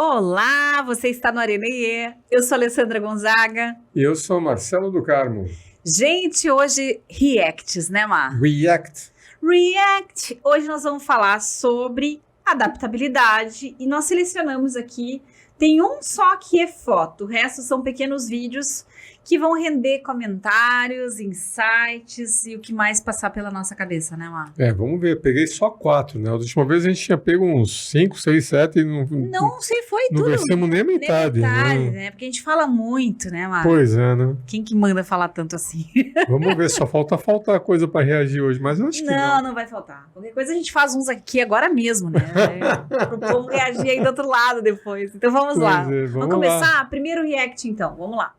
Olá, você está no Arenê. Eu sou a Alessandra Gonzaga. E eu sou Marcelo do Carmo. Gente, hoje reacts, né, Mar? React. Hoje nós vamos falar sobre adaptabilidade e nós selecionamos aqui, tem um só que é foto, o resto são pequenos vídeos que vão render comentários, insights e o que mais passar pela nossa cabeça, né, Mar? Vamos ver, eu peguei só 4, né? A última vez a gente tinha pego uns 5, 6, 7 e não sei, foi não tudo. vencemos nem a metade. Né? Porque a gente fala muito, né, Mar? Pois é, né? Quem que manda falar tanto assim? Vamos ver, só falta coisa para reagir hoje, mas eu acho que não. Não vai faltar. Qualquer coisa a gente faz uns aqui agora mesmo, né? Pro povo reagir aí do outro lado depois. Então vamos lá. Vamos começar? Lá. Primeiro react então, vamos lá.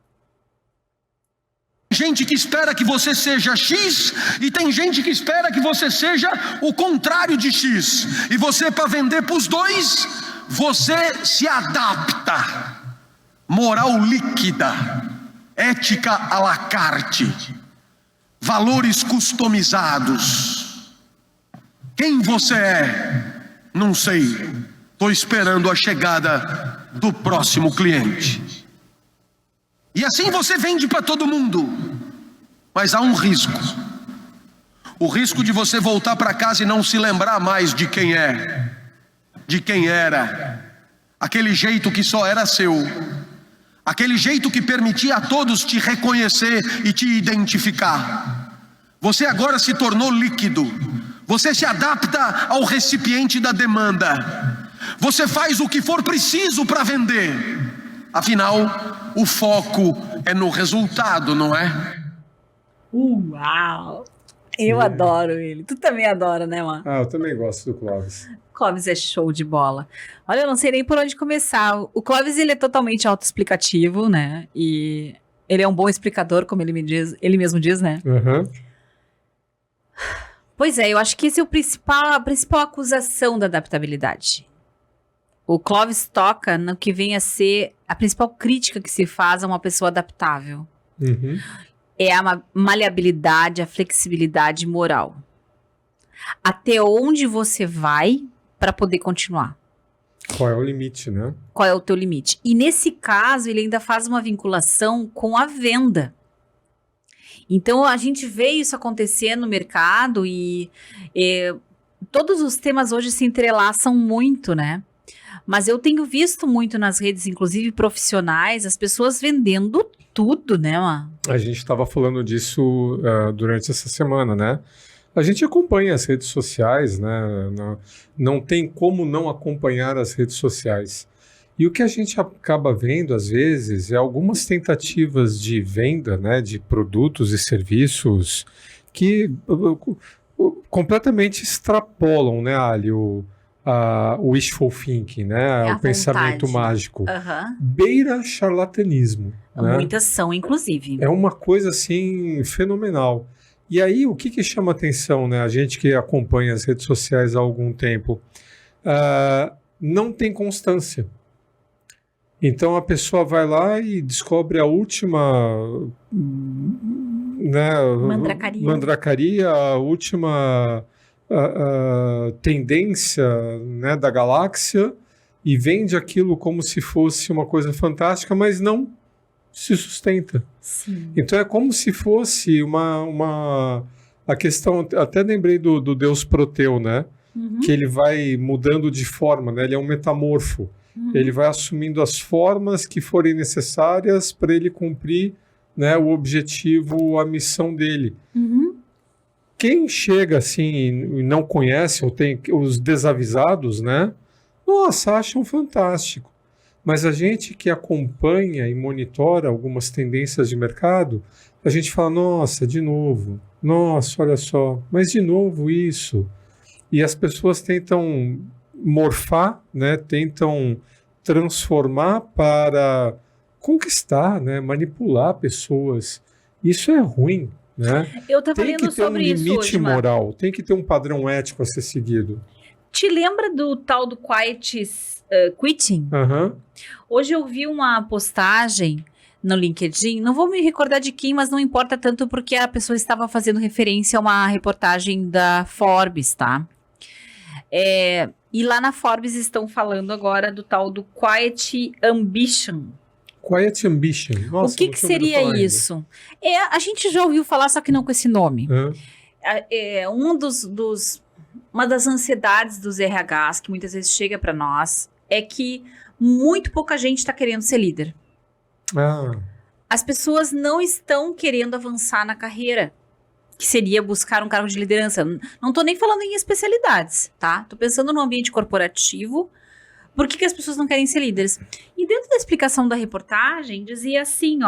Tem gente que espera que você seja X e tem gente que espera que você seja o contrário de X. E você, para vender para os dois, você se adapta. Moral líquida, ética à la carte, valores customizados. Quem você é? Não sei. Estou esperando a chegada do próximo cliente. E assim você vende para todo mundo. Mas há um risco. O risco de você voltar para casa e não se lembrar mais de quem é, de quem era. Aquele jeito que só era seu. Aquele jeito que permitia a todos te reconhecer e te identificar. Você agora se tornou líquido. Você se adapta ao recipiente da demanda. Você faz o que for preciso para vender. Afinal, o foco é no resultado, não é? Uau! Eu adoro ele. Tu também adora, né, Mar? Eu também gosto do Clóvis. Clóvis é show de bola. Olha, eu não sei nem por onde começar. O Clóvis, ele é totalmente autoexplicativo, né? E ele é um bom explicador, como ele mesmo diz, né? Uhum. Pois é, eu acho que esse é a principal acusação da adaptabilidade. O Clóvis toca no que vem a ser a principal crítica que se faz a uma pessoa adaptável. Uhum. É a maleabilidade, a flexibilidade moral. Até onde você vai para poder continuar? Qual é o limite, né? Qual é o teu limite? E nesse caso, ele ainda faz uma vinculação com a venda. Então, a gente vê isso acontecer no mercado e todos os temas hoje se entrelaçam muito, né? Mas eu tenho visto muito nas redes, inclusive profissionais, as pessoas vendendo tudo, né, mano? A gente estava falando disso durante essa semana, né? A gente acompanha as redes sociais, né? Não tem como não acompanhar as redes sociais. E o que a gente acaba vendo, às vezes, é algumas tentativas de venda, né, de produtos e serviços que completamente extrapolam, né, Ali, o wishful thinking, né? O pensamento mágico. Uhum. Beira charlatanismo. Né? Muitas são, inclusive. É uma coisa, assim, fenomenal. E aí, o que chama atenção, né? A gente que acompanha as redes sociais há algum tempo, não tem constância. Então, a pessoa vai lá e descobre a última... né, mandracaria, a última... tendência, né, da galáxia e vende aquilo como se fosse uma coisa fantástica, mas não se sustenta. Sim. Então é como se fosse a questão, até lembrei do deus Proteu, né? Uhum. Que ele vai mudando de forma, né? Ele é um metamorfo. Uhum. Ele vai assumindo as formas que forem necessárias para ele cumprir, né, o objetivo, a missão dele. Uhum. Quem chega assim e não conhece, ou tem os desavisados, né? Nossa, acham fantástico. Mas a gente que acompanha e monitora algumas tendências de mercado, a gente fala, nossa, de novo. Nossa, olha só, mas de novo isso. E as pessoas tentam morfar, né? Tentam transformar para conquistar, né? Manipular pessoas. Isso é ruim. Né? Eu estava lendo sobre isso hoje. Tem que ter um limite moral, tem que ter um padrão ético a ser seguido. Te lembra do tal do quitting? Uhum. Hoje eu vi uma postagem no LinkedIn, não vou me recordar de quem, mas não importa tanto porque a pessoa estava fazendo referência a uma reportagem da Forbes, tá? E lá na Forbes estão falando agora do tal do Quiet Ambition. Quiet Ambition. Nossa, O que seria isso? A gente já ouviu falar, só que não com esse nome. Uma das ansiedades dos RHs, que muitas vezes chega para nós, é que muito pouca gente está querendo ser líder. As pessoas não estão querendo avançar na carreira, que seria buscar um cargo de liderança. Não estou nem falando em especialidades, tá? Estou pensando no ambiente corporativo. Por que as pessoas não querem ser líderes? E dentro da explicação da reportagem, dizia assim,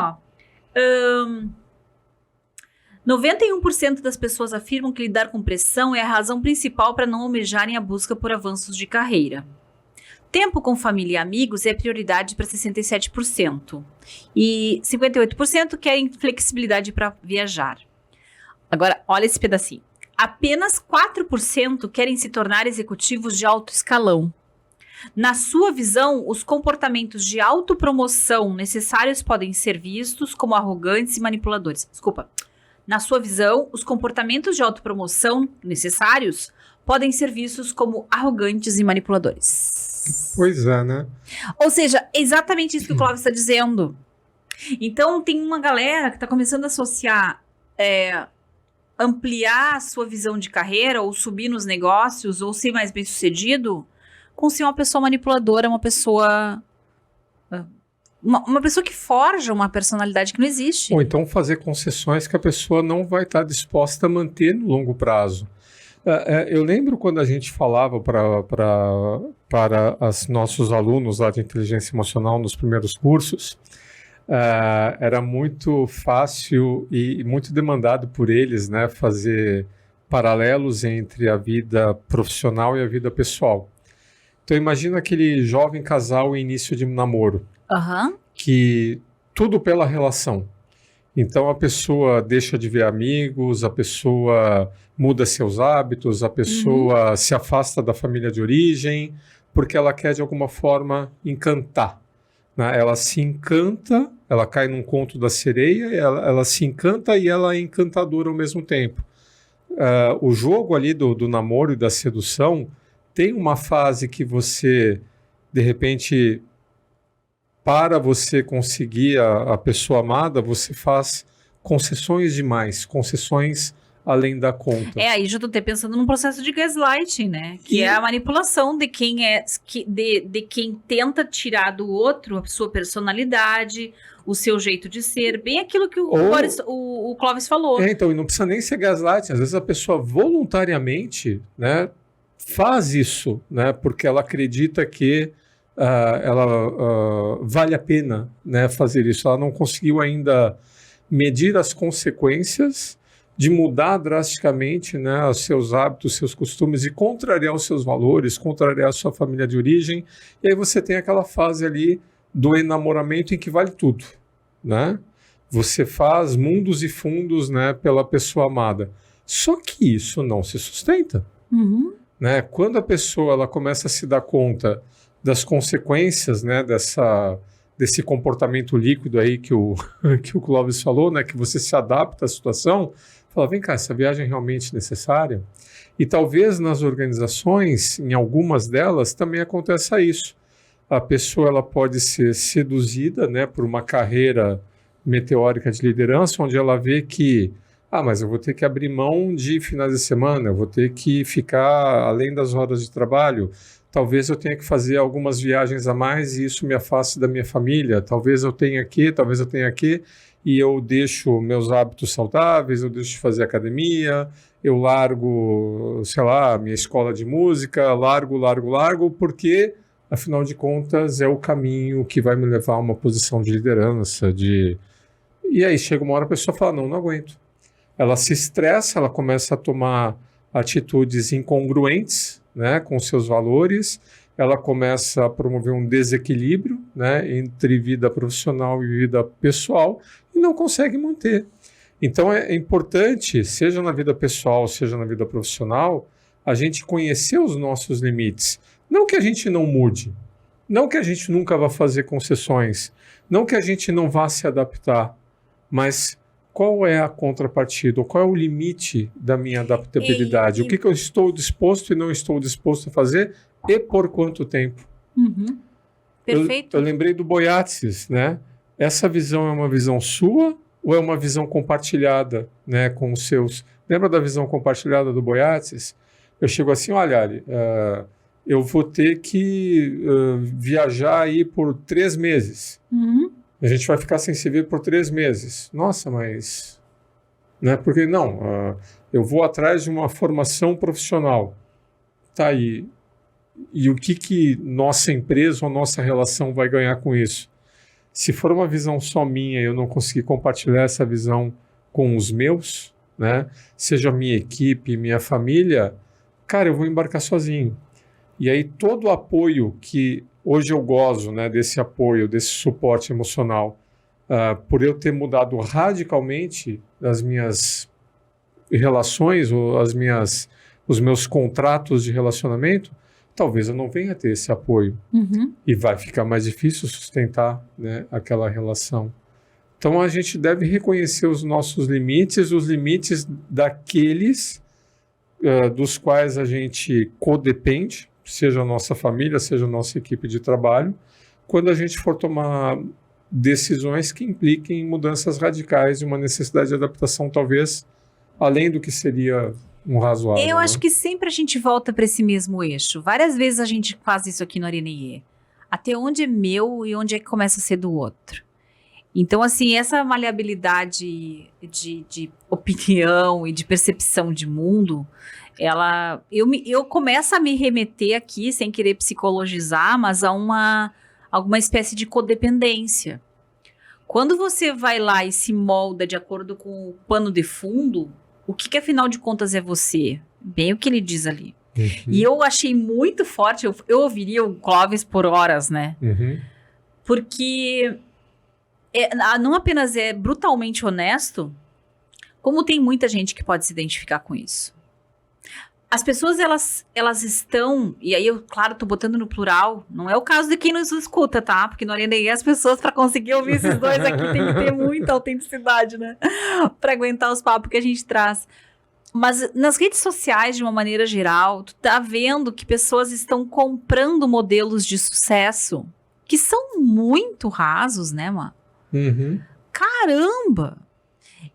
91% das pessoas afirmam que lidar com pressão é a razão principal para não almejarem a busca por avanços de carreira. Tempo com família e amigos é prioridade para 67%. E 58% querem flexibilidade para viajar. Agora, olha esse pedacinho. Apenas 4% querem se tornar executivos de alto escalão. Na sua visão, os comportamentos de autopromoção necessários podem ser vistos como arrogantes e manipuladores. Na sua visão, os comportamentos de autopromoção necessários podem ser vistos como arrogantes e manipuladores. Pois é, né? Ou seja, exatamente isso que o Clóvis está dizendo. Então, tem uma galera que está começando a associar, ampliar a sua visão de carreira, ou subir nos negócios, ou ser mais bem-sucedido, com ser uma pessoa manipuladora, uma pessoa que forja uma personalidade que não existe. Ou então fazer concessões que a pessoa não vai estar disposta a manter no longo prazo. Eu lembro quando a gente falava para os nossos alunos lá de inteligência emocional nos primeiros cursos, era muito fácil e muito demandado por eles, né, fazer paralelos entre a vida profissional e a vida pessoal. Então imagina aquele jovem casal em início de namoro, que tudo pela relação. Então a pessoa deixa de ver amigos, a pessoa muda seus hábitos, a pessoa se afasta da família de origem, porque ela quer de alguma forma encantar. Né? Ela se encanta, ela cai num conto da sereia, ela se encanta e ela é encantadora ao mesmo tempo. O jogo ali do namoro e da sedução tem uma fase que você, de repente, para você conseguir a pessoa amada, você faz concessões demais, concessões além da conta. Aí já estou até pensando num processo de gaslighting, né? Que é a manipulação de quem de quem tenta tirar do outro a sua personalidade, o seu jeito de ser, bem aquilo que o Clóvis falou. Então, e não precisa nem ser gaslighting, às vezes a pessoa voluntariamente, né, faz isso, né, porque ela acredita que vale a pena, né, fazer isso. Ela não conseguiu ainda medir as consequências de mudar drasticamente, né, os seus hábitos, seus costumes e contrariar os seus valores, contrariar a sua família de origem. E aí você tem aquela fase ali do enamoramento em que vale tudo, né? Você faz mundos e fundos, né, pela pessoa amada. Só que isso não se sustenta. Né? Quando a pessoa ela começa a se dar conta das consequências, né, desse comportamento líquido aí que o Clóvis falou, né, que você se adapta à situação, fala, vem cá, essa viagem é realmente necessária? E talvez nas organizações, em algumas delas, também aconteça isso. A pessoa ela pode ser seduzida, né, por uma carreira meteórica de liderança, onde ela vê que mas eu vou ter que abrir mão de finais de semana, eu vou ter que ficar além das horas de trabalho, talvez eu tenha que fazer algumas viagens a mais e isso me afaste da minha família, talvez eu tenha aqui, e eu deixo meus hábitos saudáveis, eu deixo de fazer academia, eu largo, sei lá, minha escola de música, largo, porque, afinal de contas, é o caminho que vai me levar a uma posição de liderança, E aí chega uma hora a pessoa fala, não aguento. Ela se estressa, ela começa a tomar atitudes incongruentes, né, com seus valores, ela começa a promover um desequilíbrio, né, entre vida profissional e vida pessoal e não consegue manter. Então é importante, seja na vida pessoal, seja na vida profissional, a gente conhecer os nossos limites. Não que a gente não mude, não que a gente nunca vá fazer concessões, não que a gente não vá se adaptar, mas qual é a contrapartida? Ou qual é o limite da minha adaptabilidade? O que eu estou disposto e não estou disposto a fazer e por quanto tempo? Uhum. Perfeito. Eu lembrei do Boyatzis, né? Essa visão é uma visão sua ou é uma visão compartilhada, né, com os seus? Lembra da visão compartilhada do Boyatzis? Eu chego assim, olha, Ali, eu vou ter que viajar aí por 3 meses. Uhum. A gente vai ficar sem se ver por 3 meses. Nossa, mas... Né? Porque não, eu vou atrás de uma formação profissional. Tá aí. E o que nossa empresa ou nossa relação vai ganhar com isso? Se for uma visão só minha e eu não conseguir compartilhar essa visão com os meus, né? Seja minha equipe, minha família, cara, eu vou embarcar sozinho. E aí todo o apoio que hoje eu gozo, né, desse apoio, desse suporte emocional, por eu ter mudado radicalmente as minhas relações ou os meus contratos de relacionamento, talvez eu não venha a ter esse apoio. Uhum. E vai ficar mais difícil sustentar, né, aquela relação. Então a gente deve reconhecer os nossos limites, os limites daqueles dos quais a gente codepende, seja a nossa família, seja a nossa equipe de trabalho, quando a gente for tomar decisões que impliquem mudanças radicais e uma necessidade de adaptação, talvez, além do que seria um razoável. Eu acho que sempre a gente volta para esse mesmo eixo. Várias vezes a gente faz isso aqui no Areneie. Até onde é meu e onde é que começa a ser do outro. Então, assim, essa maleabilidade de opinião e de percepção de mundo, eu começo a me remeter aqui, sem querer psicologizar, mas a alguma espécie de codependência. Quando você vai lá e se molda de acordo com o pano de fundo, o que afinal de contas é você? Bem o que ele diz ali. Uhum. E eu achei muito forte, eu ouviria o Clóvis por horas, né? Uhum. Porque não apenas é brutalmente honesto, como tem muita gente que pode se identificar com isso. As pessoas, elas estão, e aí eu, claro, tô botando no plural, não é o caso de quem nos escuta, tá? Porque no Areneie as pessoas, para conseguir ouvir esses dois aqui, tem que ter muita autenticidade, né? Para aguentar os papos que a gente traz. Mas nas redes sociais, de uma maneira geral, tu tá vendo que pessoas estão comprando modelos de sucesso que são muito rasos, né, mano? Uhum. Caramba!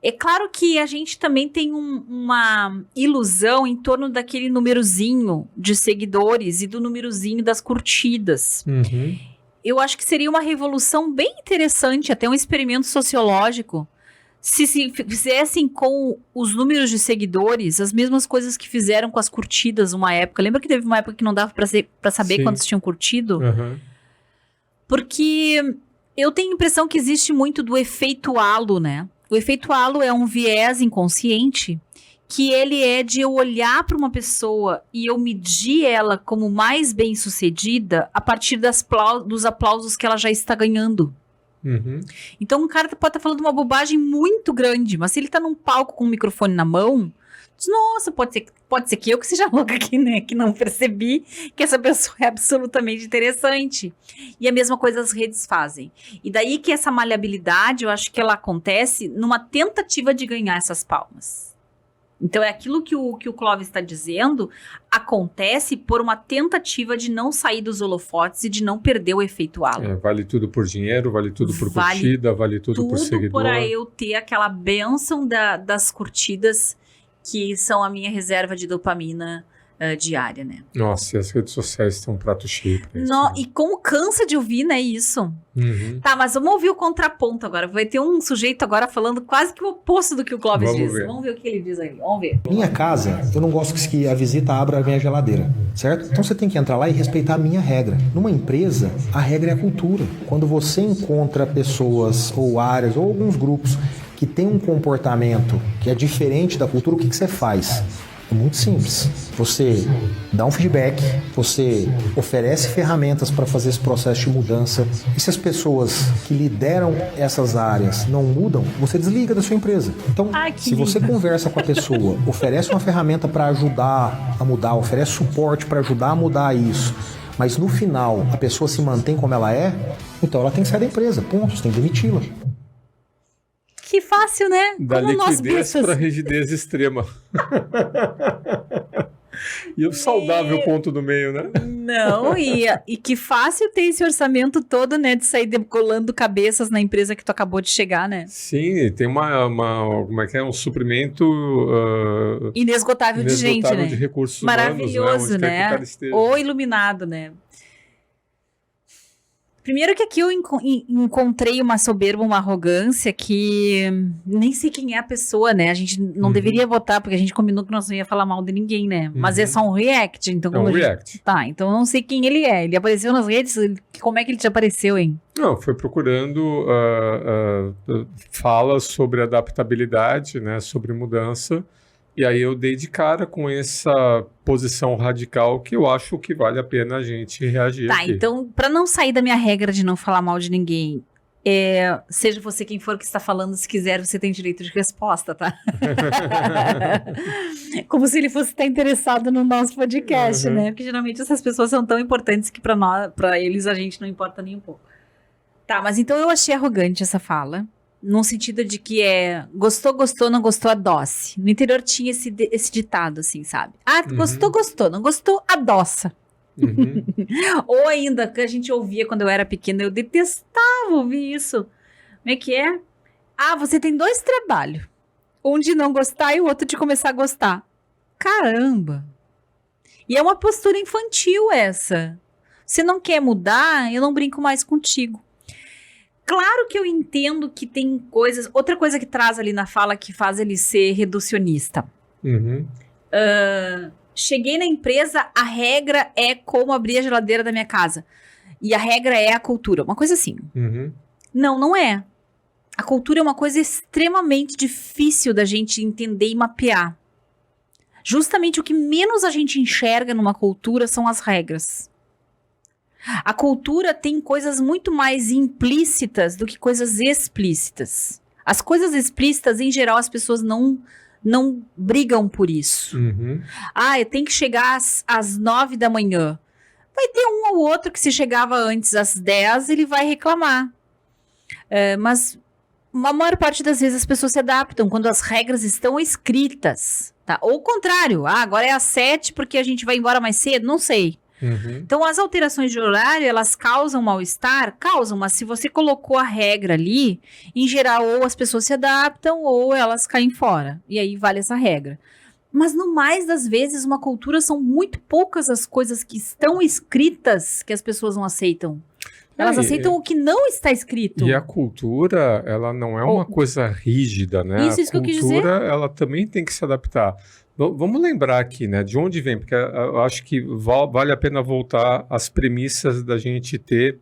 É claro que a gente também tem uma ilusão em torno daquele numerozinho de seguidores e do numerozinho das curtidas. Uhum. Eu acho que seria uma revolução bem interessante, até um experimento sociológico, se fizessem com os números de seguidores as mesmas coisas que fizeram com as curtidas uma época. Lembra que teve uma época que não dava pra saber Sim. quantos tinham curtido? Uhum. Porque eu tenho a impressão que existe muito do efeito halo, né? O efeito halo é um viés inconsciente que ele é de eu olhar para uma pessoa e eu medir ela como mais bem-sucedida a partir dos aplausos que ela já está ganhando. Uhum. Então, um cara pode estar falando uma bobagem muito grande, mas se ele está num palco com um microfone na mão, diz, nossa, pode ser que eu que seja louca aqui, né? Que não percebi que essa pessoa é absolutamente interessante. E a mesma coisa as redes fazem. E daí que essa maleabilidade, eu acho que ela acontece numa tentativa de ganhar essas palmas. Então, é aquilo que o Clóvis está dizendo, acontece por uma tentativa de não sair dos holofotes e de não perder o efeito halo. Vale tudo por dinheiro, vale tudo por curtida, vale tudo por seguidor. Tudo para eu ter aquela bênção das curtidas que são a minha reserva de dopamina diária, né? Nossa, e as redes sociais estão um prato cheio pra isso, né? E como cansa de ouvir, né, isso? Uhum. Tá, mas vamos ouvir o contraponto agora. Vai ter um sujeito agora falando quase que o oposto do que o Clóvis diz. Vamos ver o que ele diz aí. Vamos ver. Minha casa, eu não gosto que a visita abra a minha geladeira, certo? Então você tem que entrar lá e respeitar a minha regra. Numa empresa, a regra é a cultura. Quando você encontra pessoas ou áreas ou alguns grupos que têm um comportamento que é diferente da cultura, o que você faz? É muito simples. Você dá um feedback, você oferece ferramentas para fazer esse processo de mudança. E se as pessoas que lideram essas áreas não mudam, você desliga da sua empresa. Então, se você conversa com a pessoa, oferece uma ferramenta para ajudar a mudar, oferece suporte para ajudar a mudar isso, mas no final a pessoa se mantém como ela é, então ela tem que sair da empresa. Ponto, você tem que demiti-la. Que fácil, né? Da Como nós liquidez bichos. para rigidez extrema. E o saudável ponto do meio, né? Não, e que fácil ter esse orçamento todo, né? De sair decolando cabeças na empresa que tu acabou de chegar, né? Sim, tem como é que é? Um suprimento Inesgotável de gente, inesgotável né? de recursos Maravilhoso, humanos, né? Onde quer que o né? cara esteja. Ou iluminado, né? Primeiro que aqui eu encontrei uma soberba, uma arrogância que nem sei quem é a pessoa, né? A gente não deveria votar, porque a gente combinou que nós não ia falar mal de ninguém, né? Mas é só um react, então... É um como a gente- react. Tá, então eu não sei quem ele é. Ele apareceu nas redes, como é que ele te apareceu, hein? Não, foi procurando falas sobre adaptabilidade, né? Sobre mudança. E aí eu dei de cara com essa posição radical que eu acho que vale a pena a gente reagir Tá, aqui. então, pra não sair da minha regra de não falar mal de ninguém, seja você quem for que está falando, se quiser, você tem direito de resposta, tá? Como se ele fosse estar interessado no nosso podcast, né? Porque geralmente essas pessoas são tão importantes que pra eles a gente não importa nem um pouco. Tá, mas então eu achei arrogante essa fala. Num sentido de que gostou, não gostou, adoce. No interior tinha esse ditado, assim, sabe? Ah, gostou, não gostou, adoça. Uhum. Ou ainda, que a gente ouvia quando eu era pequena, eu detestava ouvir isso. Como é que é? Ah, você tem 2 trabalhos. Um de não gostar e o outro de começar a gostar. Caramba! E é uma postura infantil essa. Se não quer mudar, eu não brinco mais contigo. Claro que eu entendo que tem coisas... Outra coisa que traz ali na fala que faz ele ser reducionista. Uhum. Cheguei na empresa, a regra é como abrir a geladeira da minha casa. E a regra é a cultura. Uma coisa assim. Uhum. Não é. A cultura é uma coisa extremamente difícil da gente entender e mapear. Justamente o que menos a gente enxerga numa cultura são as regras. A cultura tem coisas muito mais implícitas do que coisas explícitas. As coisas explícitas, em geral, as pessoas não brigam por isso. Uhum. Ah, eu tenho que chegar às 9 da manhã. Vai ter um ou outro que se chegava antes às 10, ele vai reclamar. Mas a maior parte das vezes as pessoas se adaptam quando as regras estão escritas. Tá? Ou o contrário. Ah, agora é às 7 porque a gente vai embora mais cedo? Não sei. Uhum. Então, as alterações de horário, elas causam mal-estar? Causam, mas se você colocou a regra ali, em geral, ou as pessoas se adaptam, ou elas caem fora. E aí vale essa regra. Mas, no mais das vezes, uma cultura são muito poucas as coisas que estão escritas que as pessoas não aceitam. Elas aceitam o que não está escrito. E a cultura, ela não é uma coisa rígida, né? Isso que eu quis dizer. A cultura, ela também tem que se adaptar. Vamos lembrar aqui, né, de onde vem, porque eu acho que vale a pena voltar às premissas da gente ter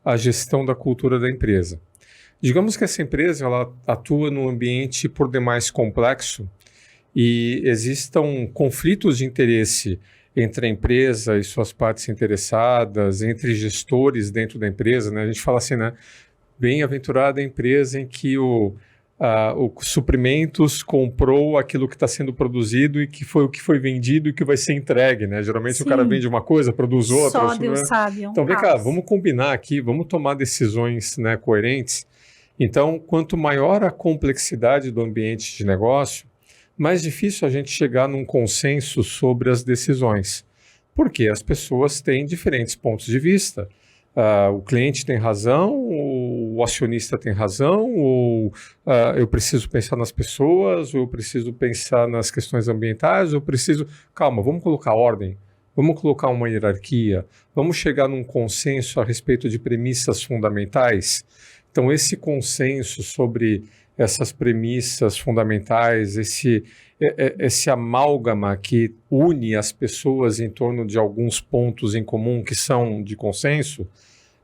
a gestão da cultura da empresa. Digamos que essa empresa ela atua num ambiente por demais complexo e existam conflitos de interesse entre a empresa e suas partes interessadas, entre gestores dentro da empresa, né? A gente fala assim, né, bem-aventurada a empresa em que o Suprimentos comprou aquilo que está sendo produzido e que foi o que foi vendido e que vai ser entregue, né? Geralmente Sim. o cara vende uma coisa, produz outra. Só Deus sabe. Então vem cá, vamos combinar aqui, vamos tomar decisões, né, coerentes. Então, quanto maior a complexidade do ambiente de negócio, mais difícil a gente chegar num consenso sobre as decisões. Porque as pessoas têm diferentes pontos de vista. O cliente tem razão, o acionista tem razão, ou eu preciso pensar nas pessoas, ou eu preciso pensar nas questões ambientais, ou eu preciso... Calma, vamos colocar ordem, vamos colocar uma hierarquia, vamos chegar num consenso a respeito de premissas fundamentais. Então, esse consenso sobre essas premissas fundamentais, esse amálgama que une as pessoas em torno de alguns pontos em comum que são de consenso,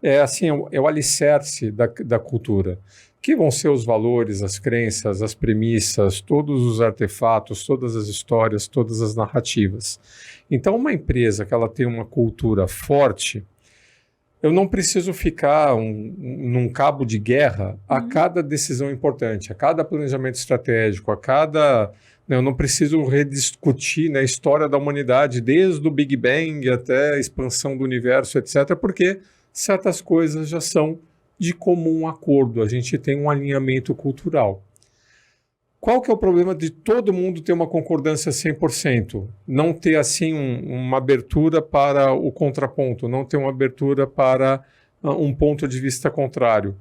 é o alicerce da cultura, que vão ser os valores, as crenças, as premissas, todos os artefatos, todas as histórias, todas as narrativas. Então, uma empresa que ela tem uma cultura forte, eu não preciso ficar num cabo de guerra a cada decisão importante, a cada planejamento estratégico, eu não preciso rediscutir, né, a história da humanidade, desde o Big Bang até a expansão do universo, etc., porque certas coisas já são de comum acordo, a gente tem um alinhamento cultural. Qual que é o problema de todo mundo ter uma concordância 100%? Não ter, assim, uma abertura para o contraponto, não ter uma abertura para um ponto de vista contrário.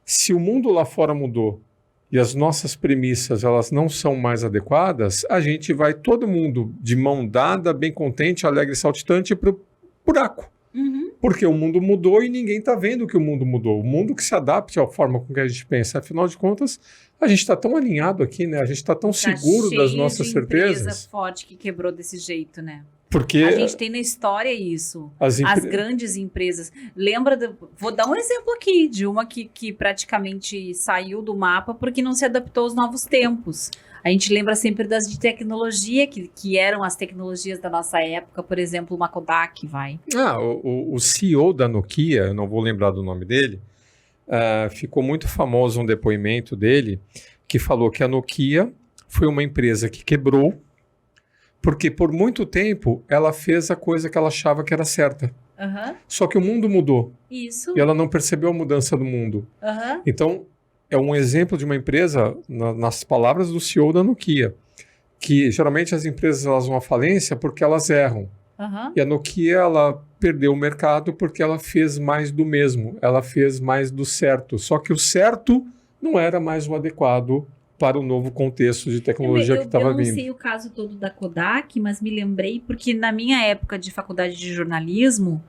Se o mundo lá fora mudou e as nossas premissas elas não são mais adequadas, a gente vai todo mundo de mão dada, bem contente, alegre e saltitante para o buraco. Porque o mundo mudou e ninguém está vendo que o mundo mudou. O mundo que se adapte à forma com que a gente pensa. Afinal de contas, a gente está tão alinhado aqui, né? A gente está tão seguro das nossas certezas. Empresa forte que quebrou desse jeito, né? Porque a gente tem na história isso. As grandes empresas. Vou dar um exemplo aqui de uma que praticamente saiu do mapa porque não se adaptou aos novos tempos. A gente lembra sempre das de tecnologia, que eram as tecnologias da nossa época, por exemplo, uma Kodak, vai. O CEO da Nokia, eu não vou lembrar do nome dele, ficou muito famoso um depoimento dele, que falou que a Nokia foi uma empresa que quebrou, porque por muito tempo ela fez a coisa que ela achava que era certa. Só que o mundo mudou. Isso. E ela não percebeu a mudança do mundo. Então, é um exemplo de uma empresa, nas palavras do CEO da Nokia, que geralmente as empresas elas vão à falência porque elas erram. E a Nokia ela perdeu o mercado porque ela fez mais do mesmo, ela fez mais do certo. Só que o certo não era mais o adequado para o novo contexto de tecnologia que estava vindo. Eu não sei o caso todo da Kodak, mas me lembrei porque na minha época de faculdade de jornalismo,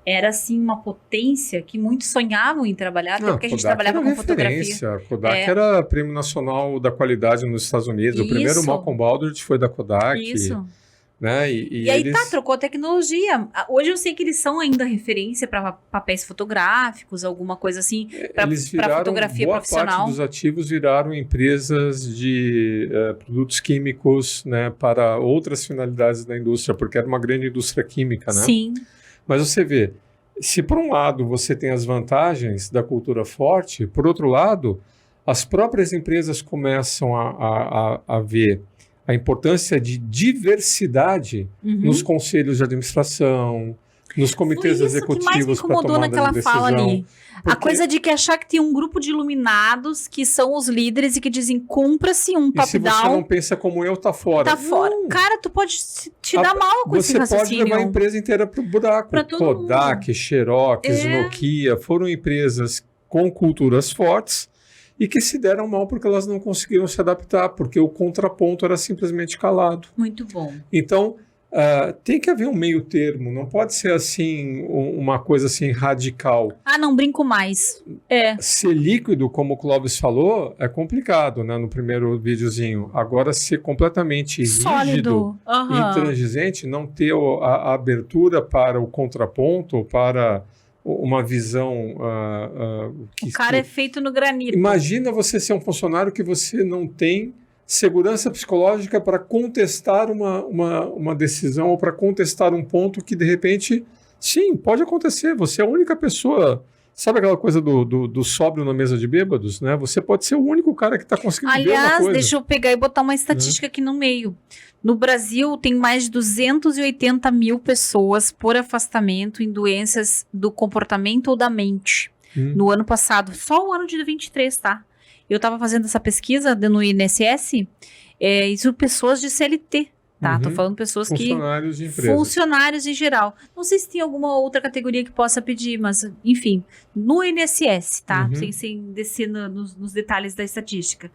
era assim uma potência que muitos sonhavam em trabalhar, até porque a gente trabalhava com fotografia. A Kodak era Prêmio Nacional da Qualidade nos Estados Unidos. O primeiro Malcolm Baldrige foi da Kodak. Isso. Né? E aí trocou a tecnologia. Hoje eu sei que eles são ainda referência para papéis fotográficos, alguma coisa assim, para fotografia boa profissional. Parte dos ativos viraram empresas de produtos químicos, né, para outras finalidades da indústria, porque era uma grande indústria química, né? Sim. Mas você vê, se por um lado você tem as vantagens da cultura forte, por outro lado, as próprias empresas começam a ver a importância de diversidade nos conselhos de administração, nos comitês executivos para tomada de decisão. Fala ali. A coisa de que achar que tem um grupo de iluminados que são os líderes e que dizem cumpra-se um top-down. E se você não pensa como eu, tá fora. Tá fora. Cara, tu pode te dar mal com esse raciocínio. Você pode levar a empresa inteira pro buraco. Kodak, Xerox, Nokia, foram empresas com culturas fortes e que se deram mal porque elas não conseguiram se adaptar, porque o contraponto era simplesmente calado. Muito bom. Então, tem que haver um meio termo, não pode ser assim, uma coisa assim radical. Não brinco mais. Ser líquido, como o Clóvis falou, é complicado, né, no primeiro videozinho. Agora, ser completamente sólido, rígido, intransigente, não ter a abertura para o contraponto, para uma visão... o cara é feito no granito. Imagina você ser um funcionário que você não tem segurança psicológica para contestar uma decisão ou para contestar um ponto que, de repente, sim, pode acontecer. Você é a única pessoa... Sabe aquela coisa do sóbrio na mesa de bêbados, né? Você pode ser o único cara que está conseguindo ver uma coisa. Aliás, deixa eu pegar e botar uma estatística aqui no meio. No Brasil, tem mais de 280 mil pessoas por afastamento em doenças do comportamento ou da mente. No ano passado, só o ano de 2023, tá? Eu estava fazendo essa pesquisa no INSS, isso pessoas de CLT, tá? Tô falando pessoas funcionários de empresa. Funcionários em geral. Não sei se tem alguma outra categoria que possa pedir, mas, enfim, no INSS, tá? Sem descer nos detalhes da estatística.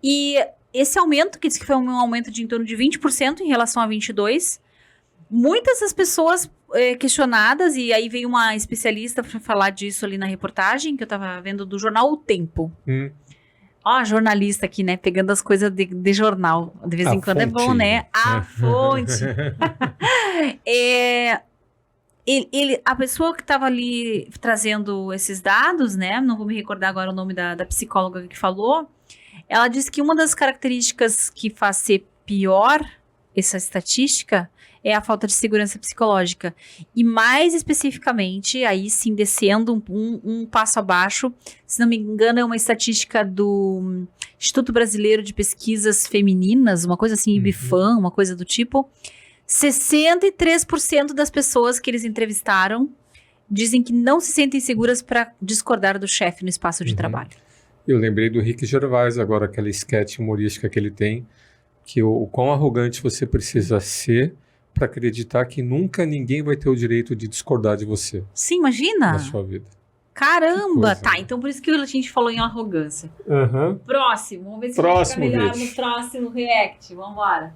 E esse aumento, que diz que foi um aumento de em torno de 20% em relação a 22%, muitas das pessoas questionadas, e aí veio uma especialista para falar disso ali na reportagem, que eu estava vendo do jornal O Tempo. Jornalista aqui, né? Pegando as coisas de jornal. De vez em quando é bom, né? A fonte. A pessoa que estava ali trazendo esses dados, né? Não vou me recordar agora o nome da psicóloga que falou. Ela disse que uma das características que faz ser pior essa estatística é a falta de segurança psicológica. E mais especificamente, aí sim, descendo um passo abaixo, se não me engano, é uma estatística do Instituto Brasileiro de Pesquisas Femininas, uma coisa assim, IBFAM, uma coisa do tipo. 63% das pessoas que eles entrevistaram dizem que não se sentem seguras para discordar do chefe no espaço de trabalho. Eu lembrei do Rick Gervais agora, aquela esquete humorística que ele tem, que o quão arrogante você precisa ser para acreditar que nunca ninguém vai ter o direito de discordar de você Sim, imagina. na sua vida. Caramba! Que coisa, Tá, né? então por isso que a gente falou em arrogância. Aham. Próximo, vamos ver se Próximo, vai ficar melhor Rich. no próximo react. Vambora.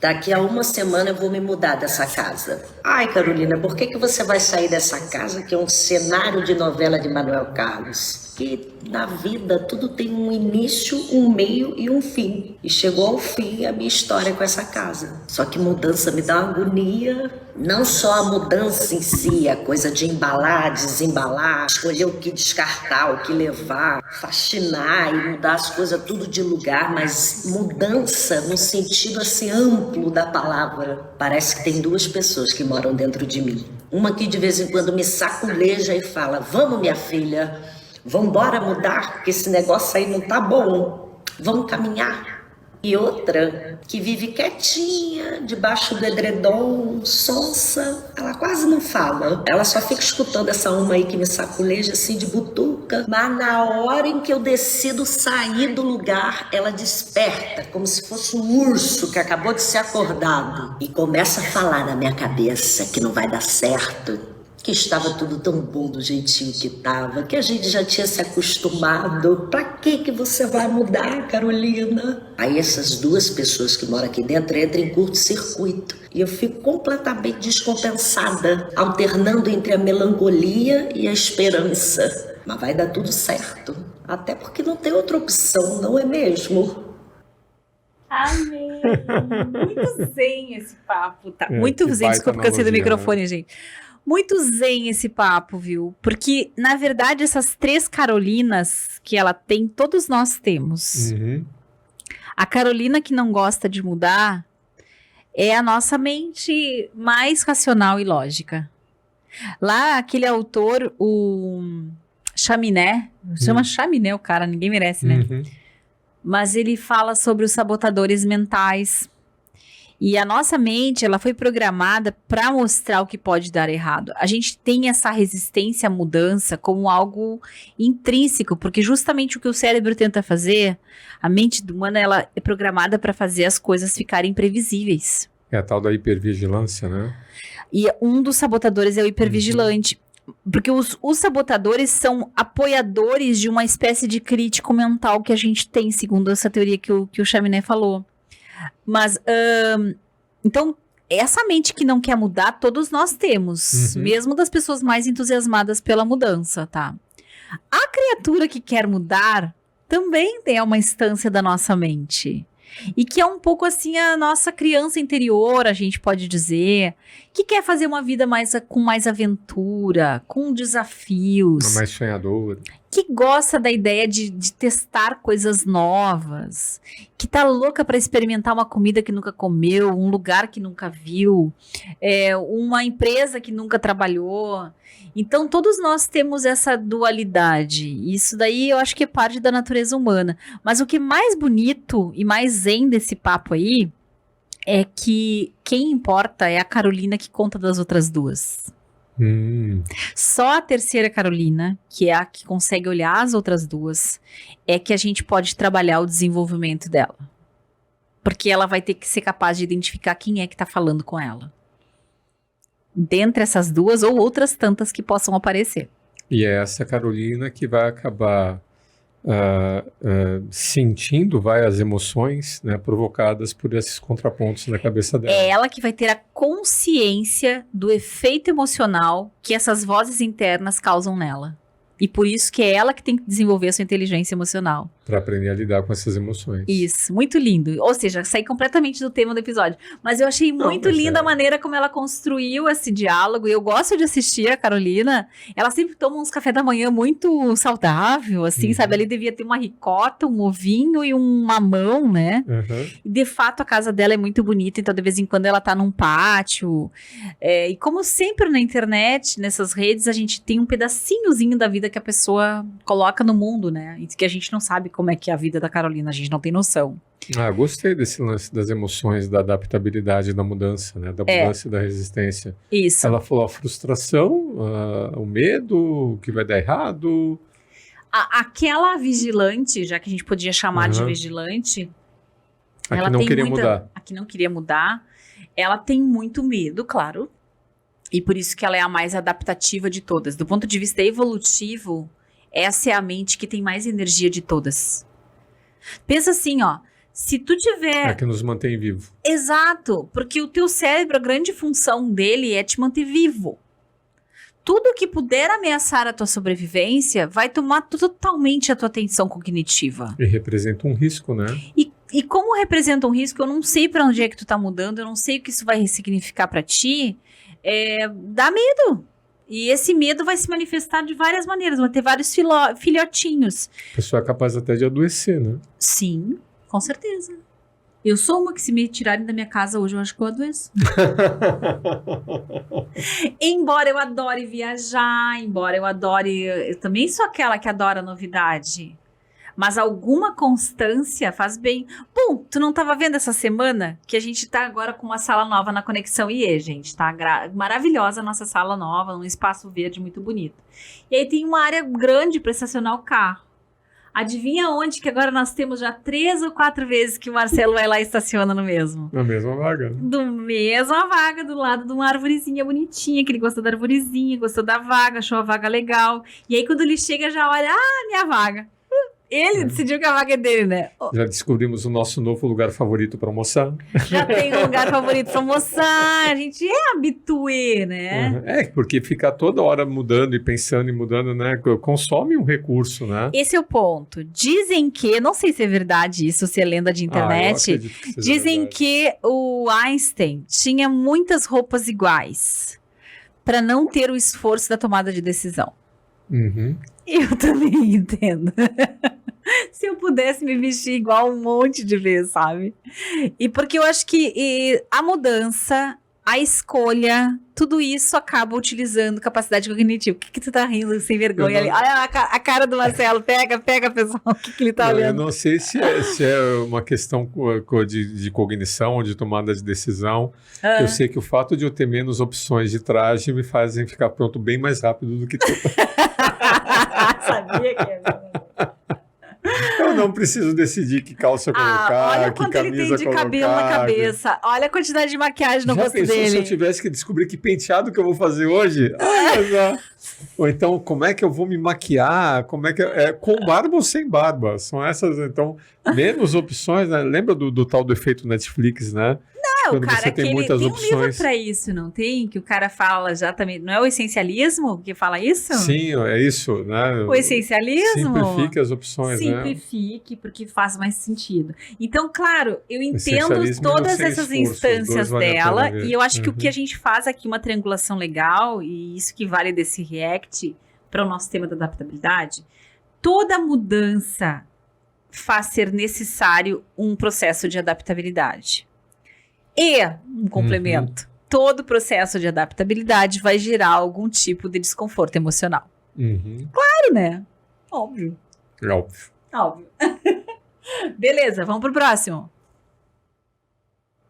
Daqui a uma semana eu vou me mudar dessa casa. Ai, Carolina, por que você vai sair dessa casa que é um cenário de novela de Manuel Carlos? Que na vida tudo tem um início, um meio e um fim. E chegou ao fim a minha história com essa casa. Só que mudança me dá uma agonia. Não só a mudança em si, a coisa de embalar, desembalar, escolher o que descartar, o que levar, faxinar e mudar as coisas tudo de lugar, mas mudança no sentido assim amplo da palavra. Parece que tem duas pessoas que moram dentro de mim. Uma que de vez em quando me saculeja e fala: vamos, minha filha, vamos embora mudar, porque esse negócio aí não tá bom, vamos caminhar. E outra que vive quietinha, debaixo do edredom, sonsa, ela quase não fala. Ela só fica escutando essa uma aí que me saculeja assim de butuca. Mas na hora em que eu decido sair do lugar, ela desperta, como se fosse um urso que acabou de ser acordado. E começa a falar na minha cabeça que não vai dar certo. Que estava tudo tão bom do jeitinho que estava, que a gente já tinha se acostumado. Pra que você vai mudar, Carolina? Aí essas duas pessoas que moram aqui dentro entram em curto-circuito. E eu fico completamente descompensada, alternando entre a melancolia e a esperança. Mas vai dar tudo certo. Até porque não tem outra opção, não é mesmo? Amei! Muito zen esse papo, tá? É, Muito que zen, baita desculpa que eu saí do analogia, microfone, gente. Muito zen esse papo, viu? Porque, na verdade, essas 3 Carolinas que ela tem, todos nós temos. Uhum. A Carolina que não gosta de mudar é a nossa mente mais racional e lógica. Lá, aquele autor, o Chaminé, chama Chaminé o cara, ninguém merece, né? Uhum. Mas ele fala sobre os sabotadores mentais. E a nossa mente, ela foi programada para mostrar o que pode dar errado. A gente tem essa resistência à mudança como algo intrínseco, porque justamente o que o cérebro tenta fazer, a mente humana, ela é programada para fazer as coisas ficarem previsíveis. É a tal da hipervigilância, né? E um dos sabotadores é o hipervigilante. Porque os sabotadores são apoiadores de uma espécie de crítico mental que a gente tem, segundo essa teoria que o Chaminé falou. Mas, então, essa mente que não quer mudar, todos nós temos. Uhum. Mesmo das pessoas mais entusiasmadas pela mudança, tá? A criatura que quer mudar também tem uma instância da nossa mente. E que é um pouco assim a nossa criança interior, a gente pode dizer, que quer fazer uma vida com mais aventura, com desafios. Uma mais sonhadora. Que gosta da ideia de testar coisas novas, que tá louca para experimentar uma comida que nunca comeu, um lugar que nunca viu, uma empresa que nunca trabalhou. Então, todos nós temos essa dualidade. Isso daí eu acho que é parte da natureza humana. Mas o que é mais bonito e mais zen desse papo aí é que quem importa é a Carolina que conta das outras duas. Só a terceira Carolina, que é a que consegue olhar as outras duas, é que a gente pode trabalhar o desenvolvimento dela. Porque ela vai ter que ser capaz de identificar quem é que tá falando com ela. Dentre essas duas ou outras tantas que possam aparecer. E é essa Carolina que vai acabar sentindo as emoções, né, provocadas por esses contrapontos na cabeça dela. É ela que vai ter a consciência do efeito emocional que essas vozes internas causam nela. E por isso que é ela que tem que desenvolver a sua inteligência emocional. Para aprender a lidar com essas emoções. Isso, muito lindo. Ou seja, saí completamente do tema do episódio. Mas eu achei muito linda a maneira como ela construiu esse diálogo. E eu gosto de assistir a Carolina. Ela sempre toma uns café da manhã muito saudável, assim, sabe? Ali devia ter uma ricota, um ovinho e um mamão, né? E de fato a casa dela é muito bonita. Então de vez em quando ela tá num pátio. E como sempre na internet, nessas redes, a gente tem um pedacinhozinho da vida que a pessoa coloca no mundo, né? E que a gente não sabe como é que é a vida da Carolina, a gente não tem noção. Gostei desse lance das emoções, da adaptabilidade, da mudança, né? Da mudança e da resistência. Isso. Ela falou a frustração, o medo, o que vai dar errado. Aquela vigilante, já que a gente podia chamar de Aham. vigilante, Aqui ela não tem queria muita, mudar. a que não queria mudar, ela tem muito medo, claro. E por isso que ela é a mais adaptativa de todas. Do ponto de vista evolutivo, essa é a mente que tem mais energia de todas. Pensa assim, ó. Se tu tiver... É que nos mantém vivo. Exato, porque o teu cérebro, a grande função dele é te manter vivo. Tudo que puder ameaçar a tua sobrevivência vai tomar totalmente a tua atenção cognitiva. E representa um risco, né? E como representa um risco, eu não sei pra onde é que tu tá mudando, eu não sei o que isso vai significar pra ti, dá medo. E esse medo vai se manifestar de várias maneiras, vai ter vários filhotinhos. A pessoa é capaz até de adoecer, né? Sim, com certeza. Eu sou uma que, se me tirarem da minha casa hoje, eu acho que eu adoeço. Embora eu adore viajar, embora eu adore... Eu também sou aquela que adora novidade. Mas alguma constância faz bem. Bom, tu não tava vendo essa semana que a gente tá agora com uma sala nova na Conexão IE, gente, tá? Maravilhosa a nossa sala nova, num espaço verde muito bonito. E aí tem uma área grande para estacionar o carro. Adivinha onde que agora nós temos já 3 ou 4 vezes que o Marcelo vai lá e estaciona no mesmo? Na mesma vaga. Do mesma vaga, do lado de uma arvorezinha bonitinha, que ele gostou da arvorezinha, gostou da vaga, achou a vaga legal. E aí quando ele chega já olha, minha vaga. Ele decidiu que a vaga é dele, né? Já descobrimos o nosso novo lugar favorito para almoçar. Já tem um lugar favorito pra almoçar, a gente é habituê, né? Uhum. É, porque ficar toda hora mudando e pensando e mudando, né? Consome um recurso, né? Esse é o ponto. Dizem que, não sei se é verdade isso, se é lenda de Eu internet, acredito que seja dizem verdade. que o Einstein tinha muitas roupas iguais para não ter o esforço da tomada de decisão. Uhum. Eu também entendo. Se eu pudesse me vestir igual um monte de vezes, sabe? E porque eu acho que a mudança, a escolha, tudo isso acaba utilizando capacidade cognitiva. O que tu tá rindo sem vergonha ali? Olha a cara do Marcelo, pega, pessoal. O que ele tá Eu olhando? não sei se é uma questão de cognição ou de tomada de decisão. Eu sei que o fato de eu ter menos opções de traje me fazem ficar pronto bem mais rápido do que tu. Sabia que era. Eu não preciso decidir que calça colocar, olha que quanto ele camisa tem de colocar. cabelo na cabeça. Olha a quantidade de maquiagem no Já rosto pensou se eu dele. tivesse que descobrir que penteado que eu vou fazer hoje? Ou então, como é que eu vou me maquiar? Como é que com barba ou sem barba? São essas, então, menos opções, né? Lembra do tal do efeito Netflix, né? O Quando cara você tem muitas tem um livro opções. pra isso, não tem? Que o cara fala já também. Não é o essencialismo que fala isso? Sim, é isso, né? O essencialismo? Simplifique as opções, né? Simplifique, porque faz mais sentido. Então, claro, eu entendo Essencialismo e todas sem essas esforço, os dois instâncias vale a pena dela, ver. e eu acho que o que Uhum. a gente faz aqui, uma triangulação legal, e isso que vale desse react para o nosso tema da adaptabilidade, toda mudança faz ser necessário um processo de adaptabilidade. E, um complemento, todo processo de adaptabilidade vai gerar algum tipo de desconforto emocional. Uhum. Claro, né? Óbvio. É óbvio. Óbvio. Beleza, vamos pro próximo.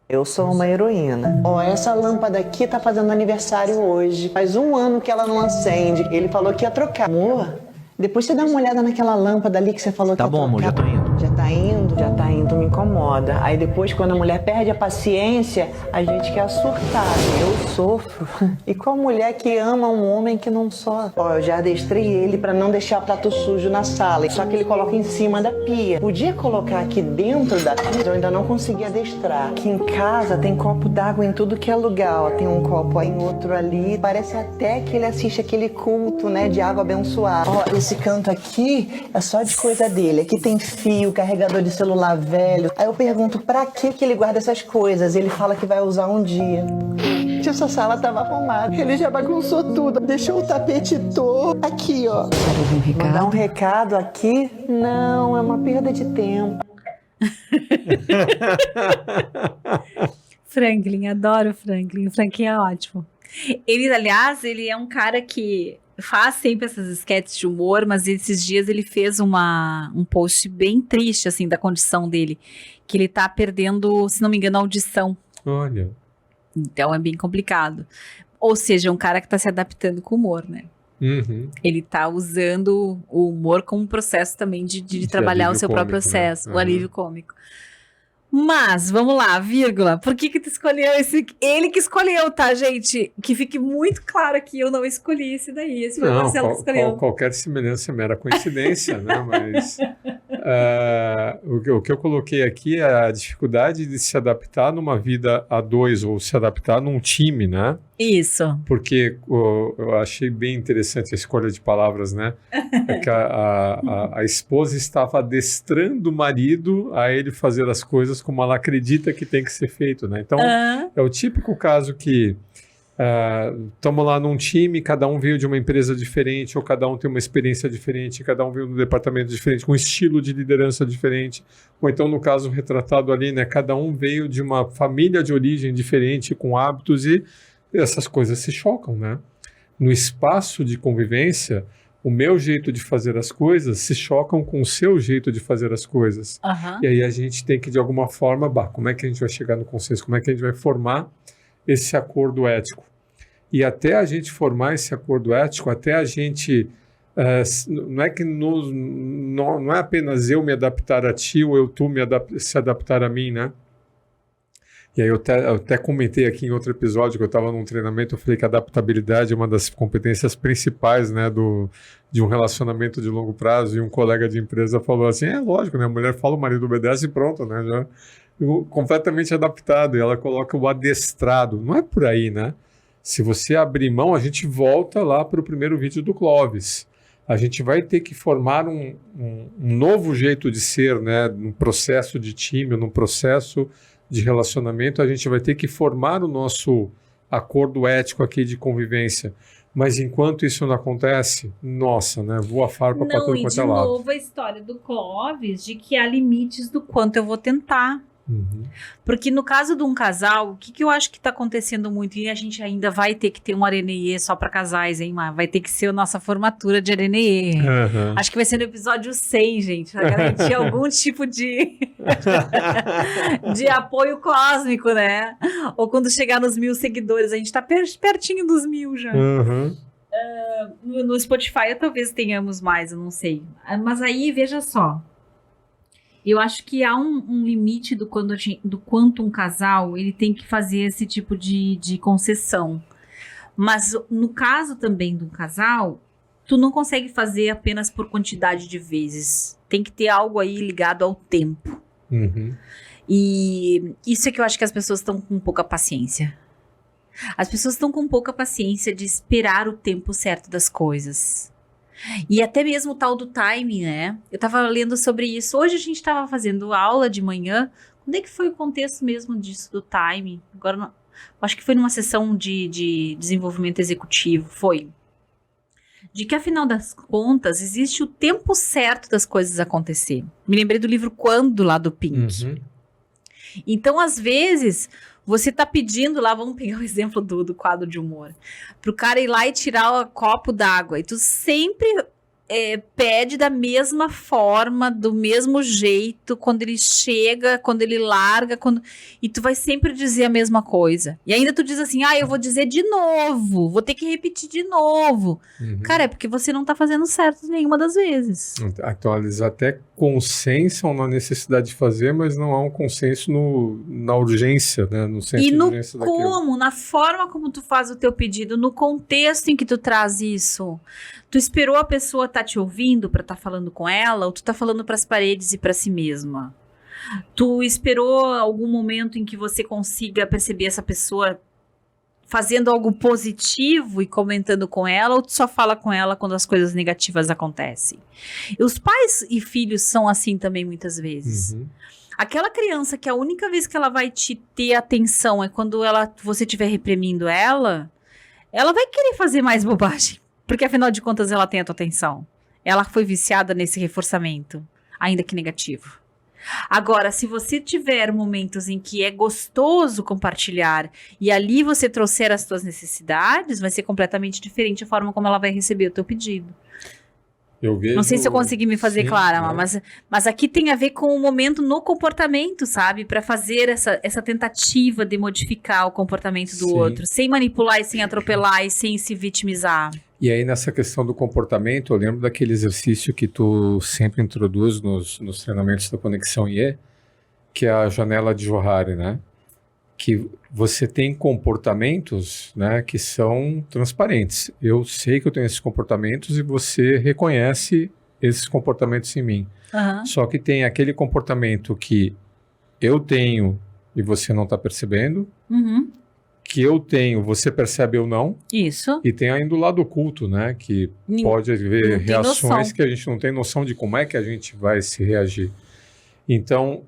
Eu sou uma heroína. Ó, essa lâmpada aqui tá fazendo aniversário hoje. Faz 1 ano que ela não acende. Ele falou que ia trocar. Amor, depois você dá uma olhada naquela lâmpada ali que você falou que ia trocar. Tá bom, amor, já tô indo. Já tá indo? Já tá indo, me incomoda. Aí depois, quando a mulher perde a paciência, a gente quer surtar. Eu sofro. E qual mulher que ama um homem que não sofre? Ó, eu já adestrei ele pra não deixar prato sujo na sala. Só que ele coloca em cima da pia. Podia colocar aqui dentro da pia, eu ainda não consegui adestrar. Aqui em casa tem copo d'água em tudo que é lugar. Ó, tem um copo aí, outro ali. Parece até que ele assiste aquele culto, né, de água abençoada. Ó, esse canto aqui é só de coisa dele. Aqui tem fio, carregador de celular velho. Aí eu pergunto pra que ele guarda essas coisas. Ele fala que vai usar um dia. Essa sala tava arrumada. Ele já bagunçou tudo. Deixou o tapete todo. Aqui, ó. Quero ouvir um recado. Mandar um recado aqui? Não, é uma perda de tempo. Franklin, adoro o Franklin. O Franklin é ótimo. Ele, aliás, ele é um cara que faz sempre essas sketches de humor, mas esses dias ele fez um post bem triste, assim, da condição dele, que ele tá perdendo, se não me engano, a audição. Olha. Então é bem complicado. Ou seja, é um cara que tá se adaptando com humor, né? Uhum. Ele tá usando o humor como um processo também de trabalhar o alívio seu próprio cômico, né? processo, o Uhum. alívio cômico. Mas, vamos lá, vírgula. Por que tu escolheu esse? Ele que escolheu, tá, gente? Que fique muito claro aqui, eu não escolhi esse daí. Esse foi o Não, Marcelo que escolheu. qualquer semelhança é mera coincidência, né? Mas o que eu coloquei aqui é a dificuldade de se adaptar numa vida a dois ou se adaptar num time, né? Isso. Porque eu achei bem interessante a escolha de palavras, né? É que a esposa estava adestrando o marido a ele fazer as coisas como ela acredita que tem que ser feito, né? Então, é o típico caso que estamos lá num time, cada um veio de uma empresa diferente, ou cada um tem uma experiência diferente, cada um veio de um departamento diferente, com um estilo de liderança diferente, ou então, no caso retratado ali, né? Cada um veio de uma família de origem diferente, com hábitos, e essas coisas se chocam, né? No espaço de convivência, o meu jeito de fazer as coisas se chocam com o seu jeito de fazer as coisas. Aham. E aí a gente tem que, de alguma forma, como é que a gente vai chegar no consenso? Como é que a gente vai formar esse acordo ético? E até a gente formar esse acordo ético, até a gente... não é que não é apenas eu me adaptar a ti ou tu se adaptar a mim, né? E aí eu até comentei aqui em outro episódio que eu estava num treinamento, eu falei que a adaptabilidade é uma das competências principais, né, de um relacionamento de longo prazo, e um colega de empresa falou assim, lógico, né, a mulher fala, o marido obedece e pronto, né, já completamente adaptado, e ela coloca o adestrado, não é por aí, né? Se você abrir mão, a gente volta lá para o primeiro vídeo do Clóvis. A gente vai ter que formar um novo jeito de ser, né, num processo de time, num processo de relacionamento, a gente vai ter que formar o nosso acordo ético aqui de convivência. Mas enquanto isso não acontece, nossa, né? Voa farpa para tudo quanto é lado. Não, e de novo a história do Clóvis de que há limites do quanto eu vou tentar. Uhum. Porque no caso de um casal, o que eu acho que está acontecendo muito, e a gente ainda vai ter que ter um Arenê só para casais, hein, Mar? Vai ter que ser a nossa formatura de Arenê. Uhum. Acho que vai ser no episódio 100, gente, para garantir algum tipo de apoio cósmico, né? Ou quando chegar nos 1000 seguidores, a gente tá pertinho dos 1000 já. Uhum. No Spotify talvez tenhamos mais, eu não sei. Mas aí, veja só. Eu acho que há um limite do quanto um casal ele tem que fazer esse tipo de concessão. Mas no caso também de um casal, tu não consegue fazer apenas por quantidade de vezes. Tem que ter algo aí ligado ao tempo. Uhum. E isso é que eu acho que as pessoas estão com pouca paciência. As pessoas estão com pouca paciência de esperar o tempo certo das coisas. E até mesmo o tal do timing, né? Eu tava lendo sobre isso. Hoje a gente tava fazendo aula de manhã. Quando é que foi o contexto mesmo disso, do timing? Agora, não, acho que foi numa sessão de desenvolvimento executivo. Foi. De que, afinal das contas, existe o tempo certo das coisas acontecer. Me lembrei do livro Quando, lá do Pink. Uhum. Então, às vezes, você tá pedindo lá, vamos pegar o exemplo do quadro de humor, pro cara ir lá e tirar o copo d'água. E tu sempre pede da mesma forma, do mesmo jeito, quando ele chega, quando ele larga, e tu vai sempre dizer a mesma coisa. E ainda tu diz assim, eu vou dizer de novo, vou ter que repetir de novo. Uhum. Cara, é porque você não tá fazendo certo nenhuma das vezes. Então, eles até consensam na necessidade de fazer, mas não há um consenso na urgência, né? No senso E de no urgência daquilo. como, na forma como tu faz o teu pedido, no contexto em que tu traz isso. Tu esperou a pessoa tá te ouvindo pra tá falando com ela, ou tu tá falando pras paredes e pra si mesma? Tu esperou algum momento em que você consiga perceber essa pessoa fazendo algo positivo e comentando com ela, ou tu só fala com ela quando as coisas negativas acontecem? E os pais e filhos são assim também muitas vezes. Uhum. Aquela criança que a única vez que ela vai te ter atenção é quando você estiver reprimindo ela vai querer fazer mais bobagem. Porque, afinal de contas, ela tem a tua atenção. Ela foi viciada nesse reforçamento, ainda que negativo. Agora, se você tiver momentos em que é gostoso compartilhar e ali você trouxer as tuas necessidades, vai ser completamente diferente a forma como ela vai receber o teu pedido. Eu vejo... Não sei se eu consegui me fazer clara, mas aqui tem a ver com o momento no comportamento, sabe? Para fazer essa tentativa de modificar o comportamento do outro, sem manipular e sem atropelar e sem se vitimizar. E aí, nessa questão do comportamento, eu lembro daquele exercício que tu sempre introduz nos treinamentos da Conexão IE, que é a janela de Johari, né? Que você tem comportamentos, né, que são transparentes. Eu sei que eu tenho esses comportamentos e você reconhece esses comportamentos em mim. Aham. Só que tem aquele comportamento que eu tenho e você não está percebendo, Uhum. que eu tenho, você percebe ou não, Isso. e tem ainda o lado oculto, né, que pode não haver tem reações noção. que a gente não tem noção de como é que a gente vai se reagir. Então,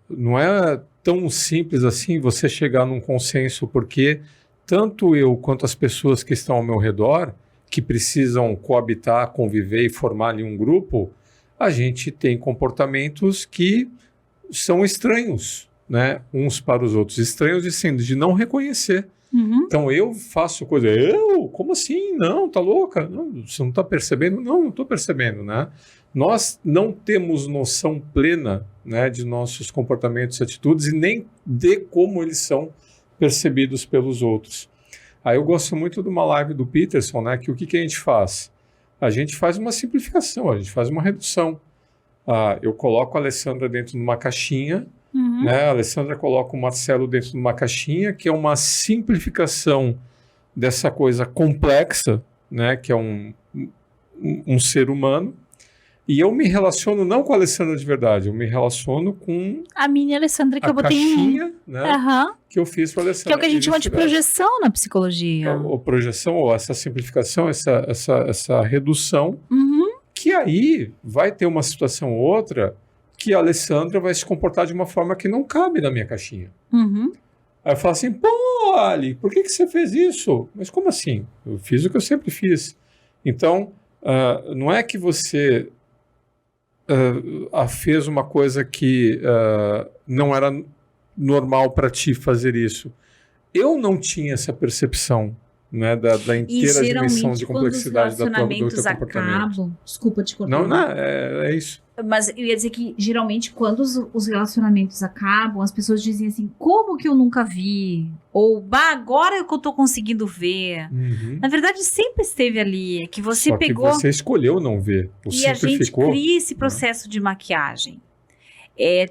não é tão simples assim você chegar num consenso, porque tanto eu quanto as pessoas que estão ao meu redor, que precisam coabitar, conviver e formar ali um grupo, a gente tem comportamentos que são estranhos, né, uns para os outros. Estranhos de não reconhecer. Uhum. Então eu faço coisa, eu? Como assim? Não, tá louca? Não, você não está percebendo? Não estou percebendo, né? Nós não temos noção plena, né, de nossos comportamentos e atitudes e nem de como eles são percebidos pelos outros. Aí eu gosto muito de uma live do Peterson, né, que o que a gente faz? A gente faz uma simplificação, a gente faz uma redução. Eu coloco a Alessandra dentro de uma caixinha, Uhum. né? A Alessandra coloca o Marcelo dentro de uma caixinha, que é uma simplificação dessa coisa complexa, né? Que é um ser humano. E eu me relaciono não com a Alessandra de verdade, eu me relaciono com A mini Alessandra que a eu botei caixinha, né? Aham. Que eu fiz para a Alessandra. Que é o que a gente chama de Eles tiveram- projeção na psicologia. Ou projeção, ou essa simplificação, essa redução, Uhum. que aí vai ter uma situação ou outra que a Alessandra vai se comportar de uma forma que não cabe na minha caixinha. Uhum. Aí eu falo assim, pô, Ali, por que você fez isso? Mas como assim? Eu fiz o que eu sempre fiz. Então, não é que você fez uma coisa que não era normal para ti fazer isso. Eu não tinha essa percepção, né, da E inteira dimensão geralmente de quando os complexidade do teu relacionamentos comportamento. acabam... Desculpa te cortar. Não, é isso. Mas eu ia dizer que, geralmente, quando os relacionamentos acabam, as pessoas dizem assim, como que eu nunca vi? Ou, bah, agora que eu tô conseguindo ver. Uhum. Na verdade, sempre esteve ali. É que você Só pegou... que você escolheu não ver. O E a gente simplificou. cria esse processo de maquiagem.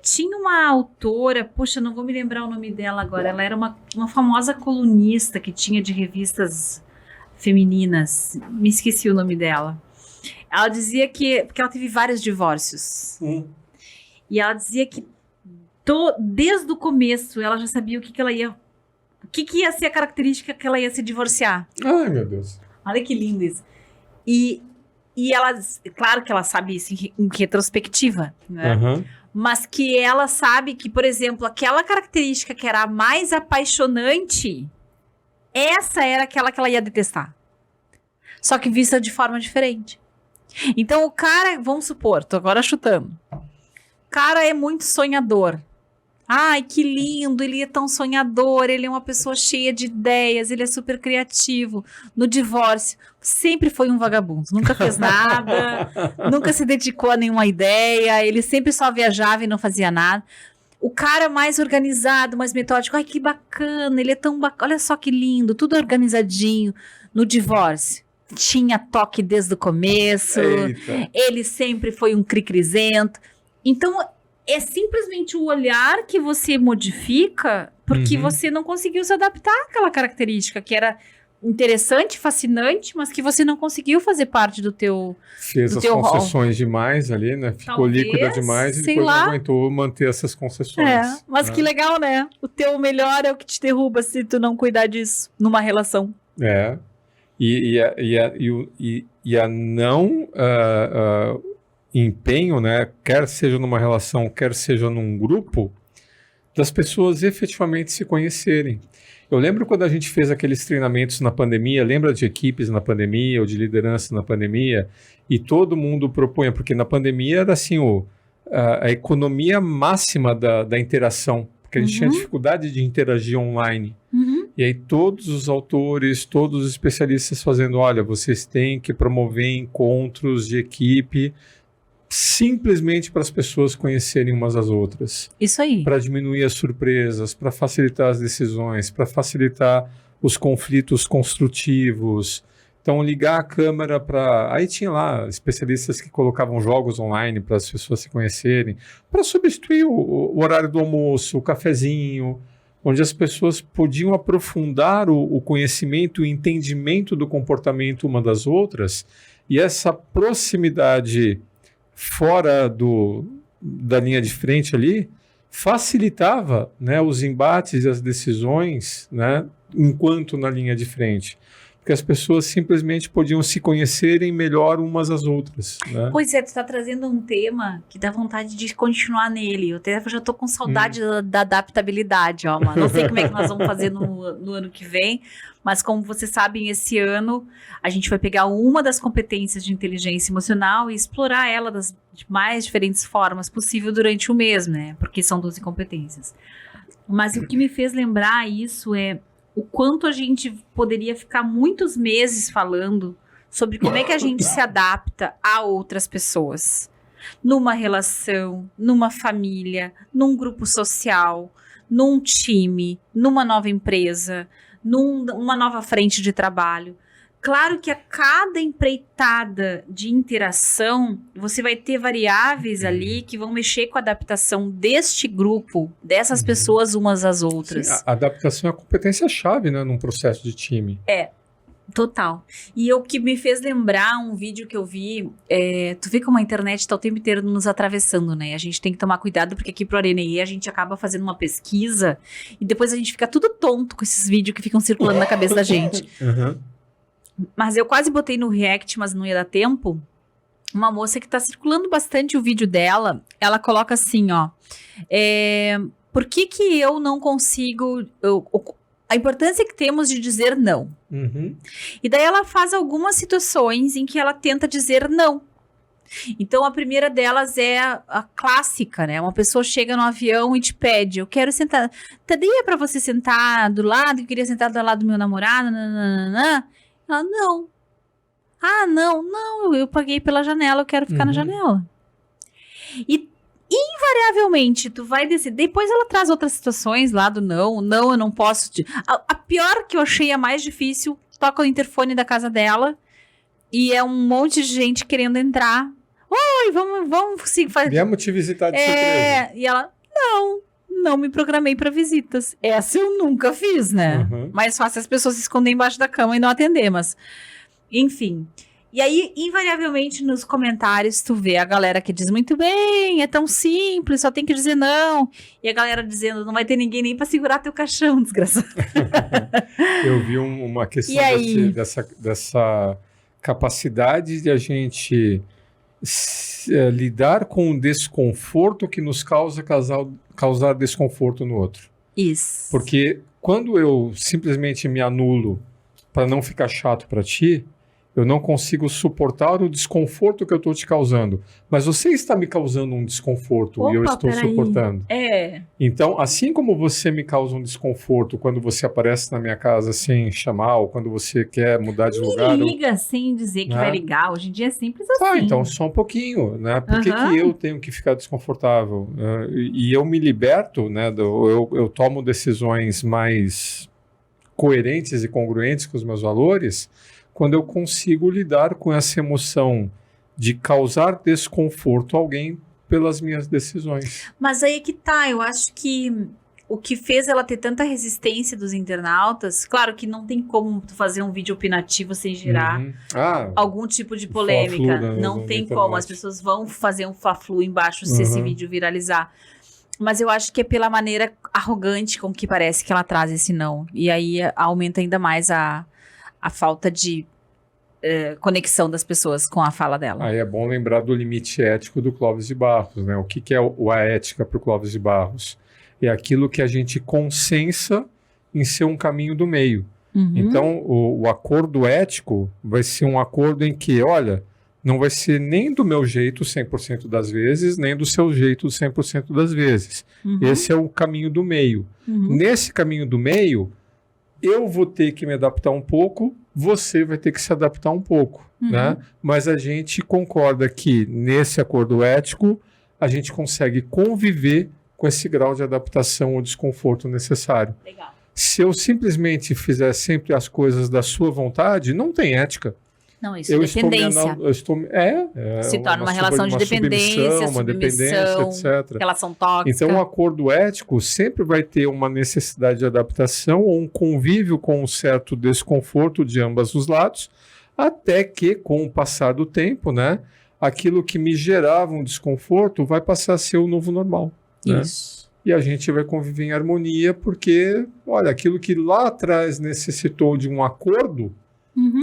Tinha uma autora, puxa, não vou me lembrar o nome dela agora, ela era uma famosa colunista que tinha de revistas femininas, me esqueci o nome dela. Ela dizia porque ela teve vários divórcios, e ela dizia que desde o começo ela já sabia o que ela ia, o que ia ser a característica que ela ia se divorciar. Ai, meu Deus. Olha que lindo isso. E ela, claro que ela sabe isso em retrospectiva, né? Aham. Mas que ela sabe que, por exemplo, aquela característica que era a mais apaixonante, essa era aquela que ela ia detestar. Só que vista de forma diferente. Então o cara, vamos supor, tô agora chutando. O cara é muito sonhador. Ai, que lindo, ele é tão sonhador, ele é uma pessoa cheia de ideias, ele é super criativo. No divórcio, sempre foi um vagabundo, nunca fez nada, nunca se dedicou a nenhuma ideia, ele sempre só viajava e não fazia nada. O cara mais organizado, mais metódico, ai, que bacana, ele é tão bacana, olha só que lindo, tudo organizadinho. No divórcio, tinha toque desde o começo, Eita. ele sempre foi um cri-crisento. Então, é simplesmente o olhar que você modifica porque você não conseguiu se adaptar àquela característica que era interessante, fascinante, mas que você não conseguiu fazer parte do teu... Fez do as teu concessões demais ali, né? Ficou Talvez, líquida demais e sei depois lá. não aguentou manter essas concessões. mas né? que legal, né? O teu melhor é o que te derruba se tu não cuidar disso numa relação. É. E a não empenho, né? Quer seja numa relação, quer seja num grupo, das pessoas efetivamente se conhecerem. Eu lembro quando a gente fez aqueles treinamentos na pandemia, lembra de equipes na pandemia ou de liderança na pandemia, e todo mundo propunha, porque na pandemia era assim a economia máxima da interação, porque a gente tinha dificuldade de interagir online. E aí todos os autores, todos os especialistas fazendo, olha, vocês têm que promover encontros de equipe simplesmente para as pessoas conhecerem umas às outras. Isso aí. Para diminuir as surpresas, para facilitar as decisões, para facilitar os conflitos construtivos. Então, ligar a câmera para... Aí tinha lá especialistas que colocavam jogos online para as pessoas se conhecerem, para substituir o horário do almoço, o cafezinho, onde as pessoas podiam aprofundar o conhecimento e entendimento do comportamento uma das outras, e essa proximidade fora da linha de frente ali facilitava, né, os embates e as decisões, né, enquanto na linha de frente. Porque as pessoas simplesmente podiam se conhecerem melhor umas às outras, né? Pois é, tu tá trazendo um tema que dá vontade de continuar nele. Eu até já tô com saudade da adaptabilidade, ó, mano. Não sei como é que nós vamos fazer no ano que vem, mas como vocês sabem, esse ano a gente vai pegar uma das competências de inteligência emocional e explorar ela das mais diferentes formas possível durante o mês, né? Porque são 12 competências. Mas o que me fez lembrar isso é o quanto a gente poderia ficar muitos meses falando sobre como é que a gente se adapta a outras pessoas. Numa relação, numa família, num grupo social, num time, numa nova empresa, numa nova frente de trabalho. Claro que a cada empreitada de interação, você vai ter variáveis ali que vão mexer com a adaptação deste grupo, dessas pessoas umas às outras. Sim, a adaptação é a competência-chave, né, num processo de time. Total. E o que me fez lembrar um vídeo que eu vi, tu vê como a internet está o tempo inteiro nos atravessando, né? A gente tem que tomar cuidado porque aqui pro Areneie a gente acaba fazendo uma pesquisa e depois a gente fica tudo tonto com esses vídeos que ficam circulando na cabeça da gente. Uhum. Mas eu quase botei no react, mas não ia dar tempo. Uma moça que tá circulando bastante o vídeo dela, ela coloca assim, ó. Por que eu não consigo... a importância que temos de dizer não. Uhum. E daí ela faz algumas situações em que ela tenta dizer não. Então a primeira delas é a clássica, né? Uma pessoa chega no avião e te pede, eu quero sentar... Daria pra você sentar do lado? Eu queria sentar do lado do meu namorado, nananana. Ela, não. Ah, não, eu paguei pela janela, eu quero ficar na janela. E invariavelmente tu vai decidir. Depois ela traz outras situações lá do não, eu não posso. A pior que eu achei, a mais difícil, toca o interfone da casa dela e é um monte de gente querendo entrar. Oi, vamos sim, Viemos te visitar de surpresa. E ela, não me programei para visitas. Essa eu nunca fiz, né? Mais fácil as pessoas se esconder embaixo da cama e não atender, mas... Enfim. E aí, invariavelmente, nos comentários, tu vê a galera que diz muito bem, é tão simples, só tem que dizer não. E a galera dizendo, não vai ter ninguém nem para segurar teu caixão, desgraçado. Eu vi uma questão dessa capacidade de a gente lidar com o desconforto que nos causar desconforto no outro. Isso. Porque quando eu simplesmente me anulo para não ficar chato para ti, eu não consigo suportar o desconforto que eu estou te causando. Mas você está me causando um desconforto e eu estou suportando. Então, assim como você me causa um desconforto quando você aparece na minha casa sem chamar, ou quando você quer mudar de lugar... liga sem dizer que vai ligar. Hoje em dia é simples assim. Tá, então só um pouquinho, né? Por que eu tenho que ficar desconfortável? E eu me liberto, né? Eu tomo decisões mais coerentes e congruentes com os meus valores quando eu consigo lidar com essa emoção de causar desconforto a alguém pelas minhas decisões. Mas aí que tá, eu acho que o que fez ela ter tanta resistência dos internautas, claro que não tem como tu fazer um vídeo opinativo sem gerar algum tipo de polêmica, não tem como, as pessoas vão fazer um fla-flu embaixo se esse vídeo viralizar. Mas eu acho que é pela maneira arrogante com que parece que ela traz esse não, e aí aumenta ainda mais a falta de conexão das pessoas com a fala dela. Aí é bom lembrar do limite ético do Clóvis de Barros, né? O que é a ética para o Clóvis de Barros? É aquilo que a gente consensa em ser um caminho do meio. Então, o acordo ético vai ser um acordo em que, olha, não vai ser nem do meu jeito 100% das vezes, nem do seu jeito 100% das vezes. Esse é o caminho do meio. Nesse caminho do meio, eu vou ter que me adaptar um pouco, você vai ter que se adaptar um pouco, né? Mas a gente concorda que nesse acordo ético a gente consegue conviver com esse grau de adaptação ou desconforto necessário. Legal. Se eu simplesmente fizer sempre as coisas da sua vontade, não tem ética. Não, isso é dependência. Se torna uma relação de dependência, uma dependência, etc. Relação tóxica. Então, o acordo ético sempre vai ter uma necessidade de adaptação ou um convívio com um certo desconforto de ambos os lados, até que, com o passar do tempo, né, aquilo que me gerava um desconforto vai passar a ser o novo normal. Né? Isso. E a gente vai conviver em harmonia porque, olha, aquilo que lá atrás necessitou de um acordo,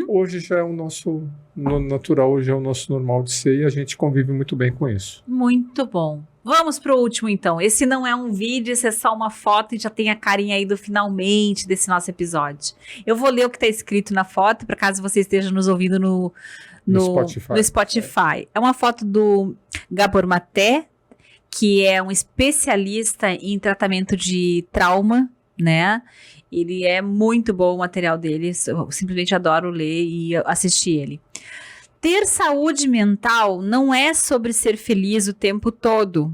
hoje já é o nosso natural, hoje é o nosso normal de ser e a gente convive muito bem com isso. Muito bom. Vamos pro último, então. Esse não é um vídeo, esse é só uma foto e já tem a carinha aí do finalmente desse nosso episódio. Eu vou ler o que está escrito na foto, para caso você esteja nos ouvindo no Spotify. É uma foto do Gabor Maté, que é um especialista em tratamento de trauma, né? Ele é muito bom o material dele, eu simplesmente adoro ler e assistir ele. Ter saúde mental não é sobre ser feliz o tempo todo,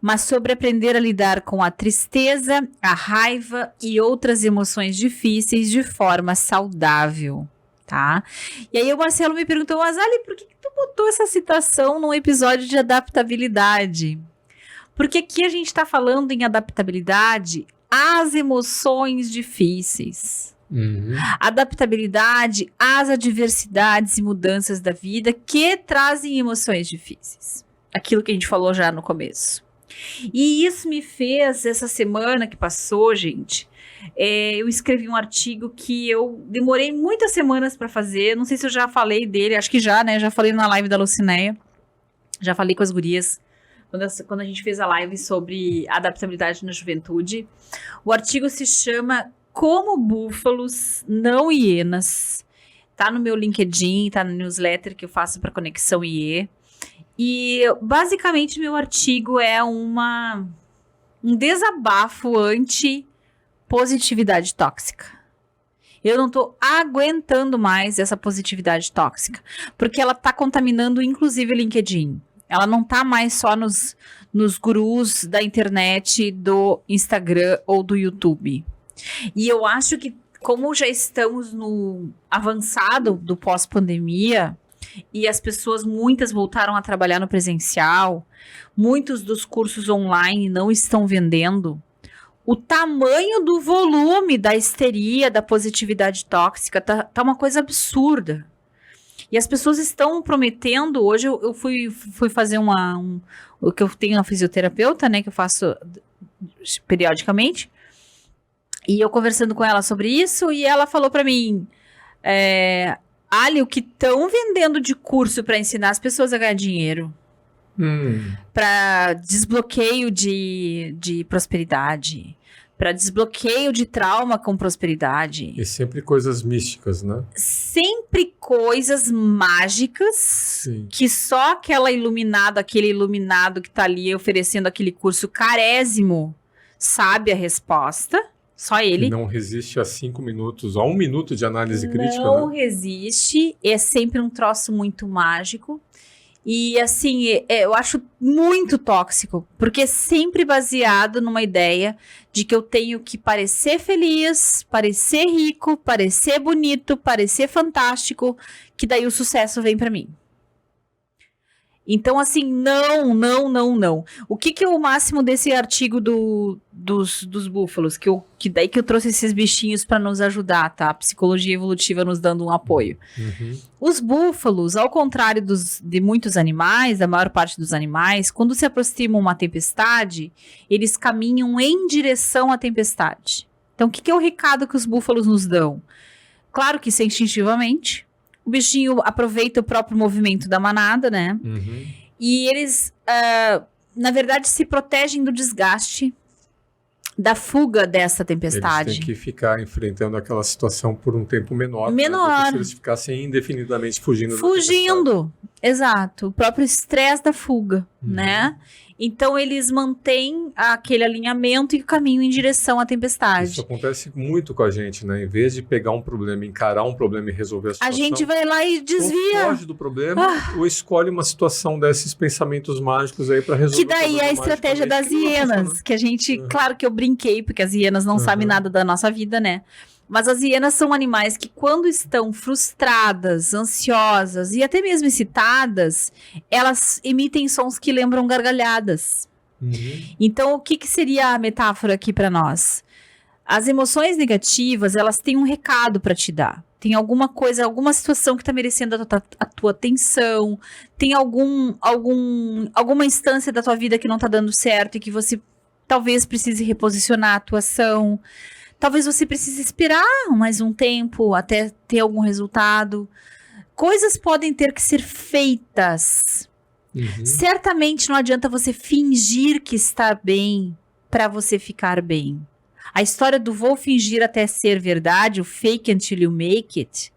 mas sobre aprender a lidar com a tristeza, a raiva e outras emoções difíceis de forma saudável, tá? E aí o Marcelo me perguntou, mas Ali, por que tu botou essa citação num episódio de adaptabilidade? Porque aqui a gente está falando em adaptabilidade às emoções difíceis. Adaptabilidade às adversidades e mudanças da vida que trazem emoções difíceis. Aquilo que a gente falou já no começo. E isso me fez, essa semana que passou, gente, eu escrevi um artigo que eu demorei muitas semanas para fazer. Não sei se eu já falei dele, acho que já, né? Já falei na live da Lucinéia. Já falei com as gurias. Quando a gente fez a live sobre adaptabilidade na juventude. O artigo se chama Como Búfalos, Não Hienas. Tá no meu LinkedIn, tá no newsletter que eu faço para Conexão IE. E basicamente meu artigo é um desabafo anti-positividade tóxica. Eu não tô aguentando mais essa positividade tóxica, porque ela tá contaminando inclusive o LinkedIn. Ela não tá mais só nos gurus da internet, do Instagram ou do YouTube. E eu acho que, como já estamos no avançado do pós-pandemia, e as pessoas, muitas voltaram a trabalhar no presencial, muitos dos cursos online não estão vendendo, o tamanho do volume da histeria, da positividade tóxica, tá uma coisa absurda. E as pessoas estão prometendo, hoje eu fui fazer o que eu tenho na fisioterapeuta, né, que eu faço periodicamente, e eu conversando com ela sobre isso, e ela falou pra mim, Ali, o que estão vendendo de curso para ensinar as pessoas a ganhar dinheiro, para desbloqueio de prosperidade, para desbloqueio de trauma com prosperidade. E sempre coisas místicas, né? Sempre coisas mágicas. Sim. Que só aquele iluminado que tá ali oferecendo aquele curso carésimo sabe a resposta. Só ele. Que não resiste a 5 minutos, a 1 minuto de análise crítica, não né? resiste, é sempre um troço muito mágico. E assim, eu acho muito tóxico, porque é sempre baseado numa ideia de que eu tenho que parecer feliz, parecer rico, parecer bonito, parecer fantástico, que daí o sucesso vem pra mim. Então, assim, não. O que é o máximo desse artigo dos búfalos? Que daí que eu trouxe esses bichinhos para nos ajudar, tá? A psicologia evolutiva nos dando um apoio. Os búfalos, ao contrário de muitos animais, da maior parte dos animais, quando se aproximam uma tempestade, eles caminham em direção à tempestade. Então, o que é o recado que os búfalos nos dão? Claro que isso é instintivamente. O bichinho aproveita o próprio movimento da manada, né? E eles, na verdade, se protegem do desgaste, da fuga dessa tempestade. Eles têm que ficar enfrentando aquela situação por um tempo menor. Menor. Se eles ficassem indefinidamente fugindo. Exato, o próprio estresse da fuga, né? Então eles mantêm aquele alinhamento e o caminho em direção à tempestade. Isso acontece muito com a gente, né? Em vez de pegar um problema, encarar um problema e resolver a A situação, gente vai lá e ou desvia. foge do problema, ou escolhe uma situação desses pensamentos mágicos aí para resolver. Que daí é a estratégia das hienas, que a gente, claro que eu brinquei, porque as hienas não sabem nada da nossa vida, né? Mas as hienas são animais que quando estão frustradas, ansiosas e até mesmo excitadas, elas emitem sons que lembram gargalhadas. Então, o que seria a metáfora aqui para nós? As emoções negativas, elas têm um recado para te dar. Tem alguma coisa, alguma situação que está merecendo a tua atenção, tem alguma instância da tua vida que não está dando certo e que você talvez precise reposicionar a atuação. Talvez você precise esperar mais um tempo até ter algum resultado. Coisas podem ter que ser feitas. Certamente não adianta você fingir que está bem para você ficar bem. A história do vou fingir até ser verdade, o fake until you make it,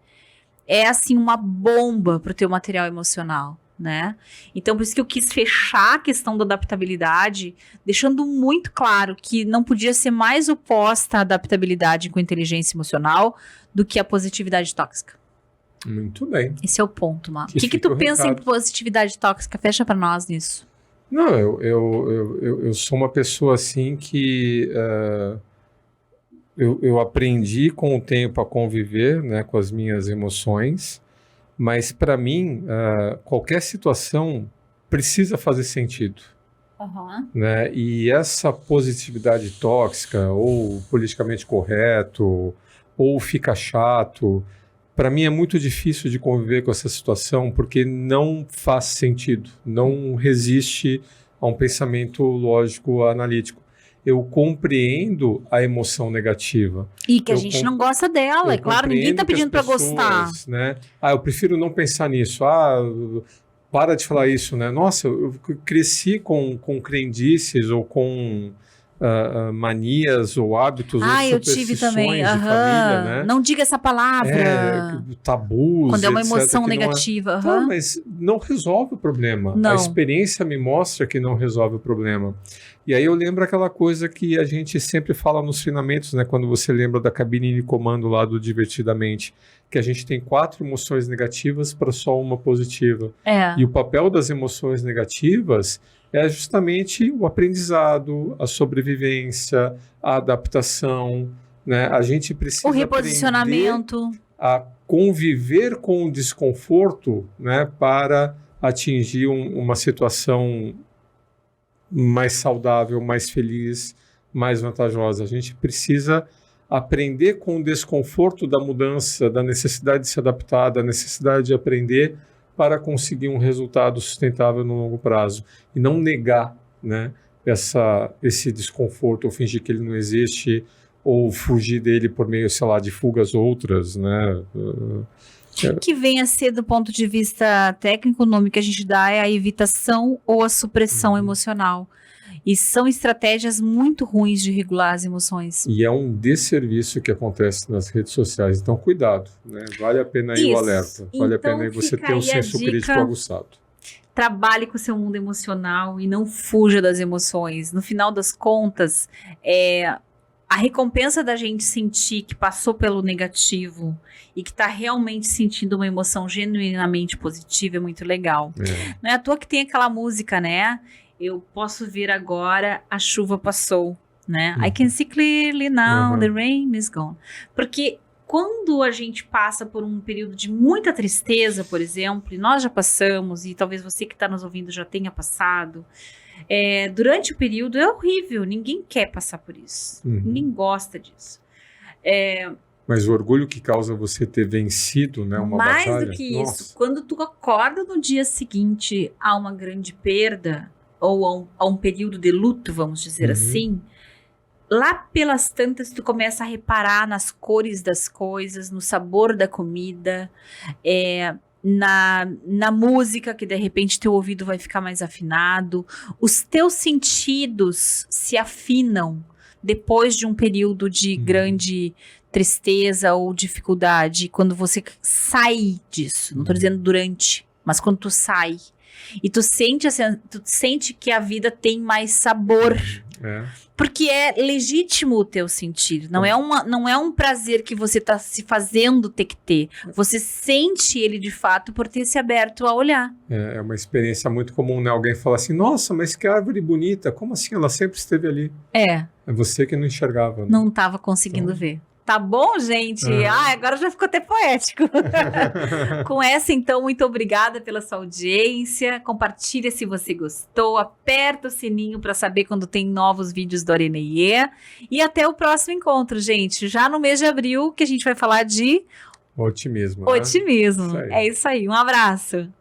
é assim uma bomba para o teu material emocional, né? Então por isso que eu quis fechar a questão da adaptabilidade, deixando muito claro que não podia ser mais oposta à adaptabilidade com inteligência emocional do que a positividade tóxica. Muito bem. Esse é o ponto, Má. O que fica tu o pensa em recado. positividade tóxica? Fecha pra nós nisso. Não, eu sou uma pessoa assim que eu aprendi com o tempo a conviver, né, com as minhas emoções, mas para mim qualquer situação precisa fazer sentido, né? E essa positividade tóxica ou politicamente correto ou fica chato, para mim é muito difícil de conviver com essa situação porque não faz sentido, não resiste a um pensamento lógico analítico. Eu compreendo a emoção negativa. E que a gente não gosta dela, é claro, ninguém tá pedindo pra gostar. Né? Eu prefiro não pensar nisso. Para de falar isso, né? Nossa, eu cresci com crendices ou com manias ou hábitos ou eu tive também. superstições de família, né? Não diga essa palavra. Tabus, Quando é uma etc, emoção que não é- negativa. Tá, mas não resolve o problema. Não. A experiência me mostra que não resolve o problema. E aí eu lembro aquela coisa que a gente sempre fala nos treinamentos, né? Quando você lembra da cabine de comando lá do Divertidamente, que a gente tem 4 emoções negativas para só uma positiva. E o papel das emoções negativas é justamente o aprendizado, a sobrevivência, a adaptação, né? A gente precisa O reposicionamento. a conviver com o desconforto, né, para atingir uma situação mais saudável, mais feliz, mais vantajosa. A gente precisa aprender com o desconforto da mudança, da necessidade de se adaptar, da necessidade de aprender para conseguir um resultado sustentável no longo prazo. E não negar, né, esse desconforto, ou fingir que ele não existe, ou fugir dele por meio, sei lá, de fugas outras, né? Que vem a ser, do ponto de vista técnico, o nome que a gente dá é a evitação ou a supressão emocional. E são estratégias muito ruins de regular as emoções. E é um desserviço que acontece nas redes sociais. Então, cuidado, né? Vale a pena aí o alerta. Vale a Então, pena aí você fica ter um aí a senso dica. crítico aguçado. Trabalhe com o seu mundo emocional e não fuja das emoções. No final das contas, a recompensa da gente sentir que passou pelo negativo e que está realmente sentindo uma emoção genuinamente positiva é muito legal. Não é à toa que tem aquela música, né? Eu posso ver agora, a chuva passou, né? I can see clearly now, the rain is gone. Porque quando a gente passa por um período de muita tristeza, por exemplo, e nós já passamos, e talvez você que está nos ouvindo já tenha passado, durante o período é horrível, ninguém quer passar por isso, ninguém gosta disso. Mas o orgulho que causa você ter vencido, né, uma Mais batalha... do que Nossa. isso, quando tu acorda no dia seguinte a uma grande perda, ou a um período de luto, vamos dizer assim, lá pelas tantas tu começa a reparar nas cores das coisas, no sabor da comida, na música, que de repente teu ouvido vai ficar mais afinado, os teus sentidos se afinam depois de um período de grande tristeza ou dificuldade, quando você sai disso, não tô dizendo durante, Mas quando tu sai e tu sente que a vida tem mais sabor. Porque é legítimo o teu sentir. Não é um prazer que você tá se fazendo ter que ter. Você sente ele de fato por ter se aberto a olhar. É uma experiência muito comum, né? Alguém fala assim, nossa, mas que árvore bonita. Como assim? Ela sempre esteve ali. É você que não enxergava. Né? Não estava conseguindo ver. Tá bom, gente? Agora já ficou até poético. Com essa, então, muito obrigada pela sua audiência. Compartilha se você gostou. Aperta o sininho para saber quando tem novos vídeos do Areneiê. E até o próximo encontro, gente. Já no mês de abril, que a gente vai falar de... Otimismo. Otimismo. Né? É isso aí. Um abraço.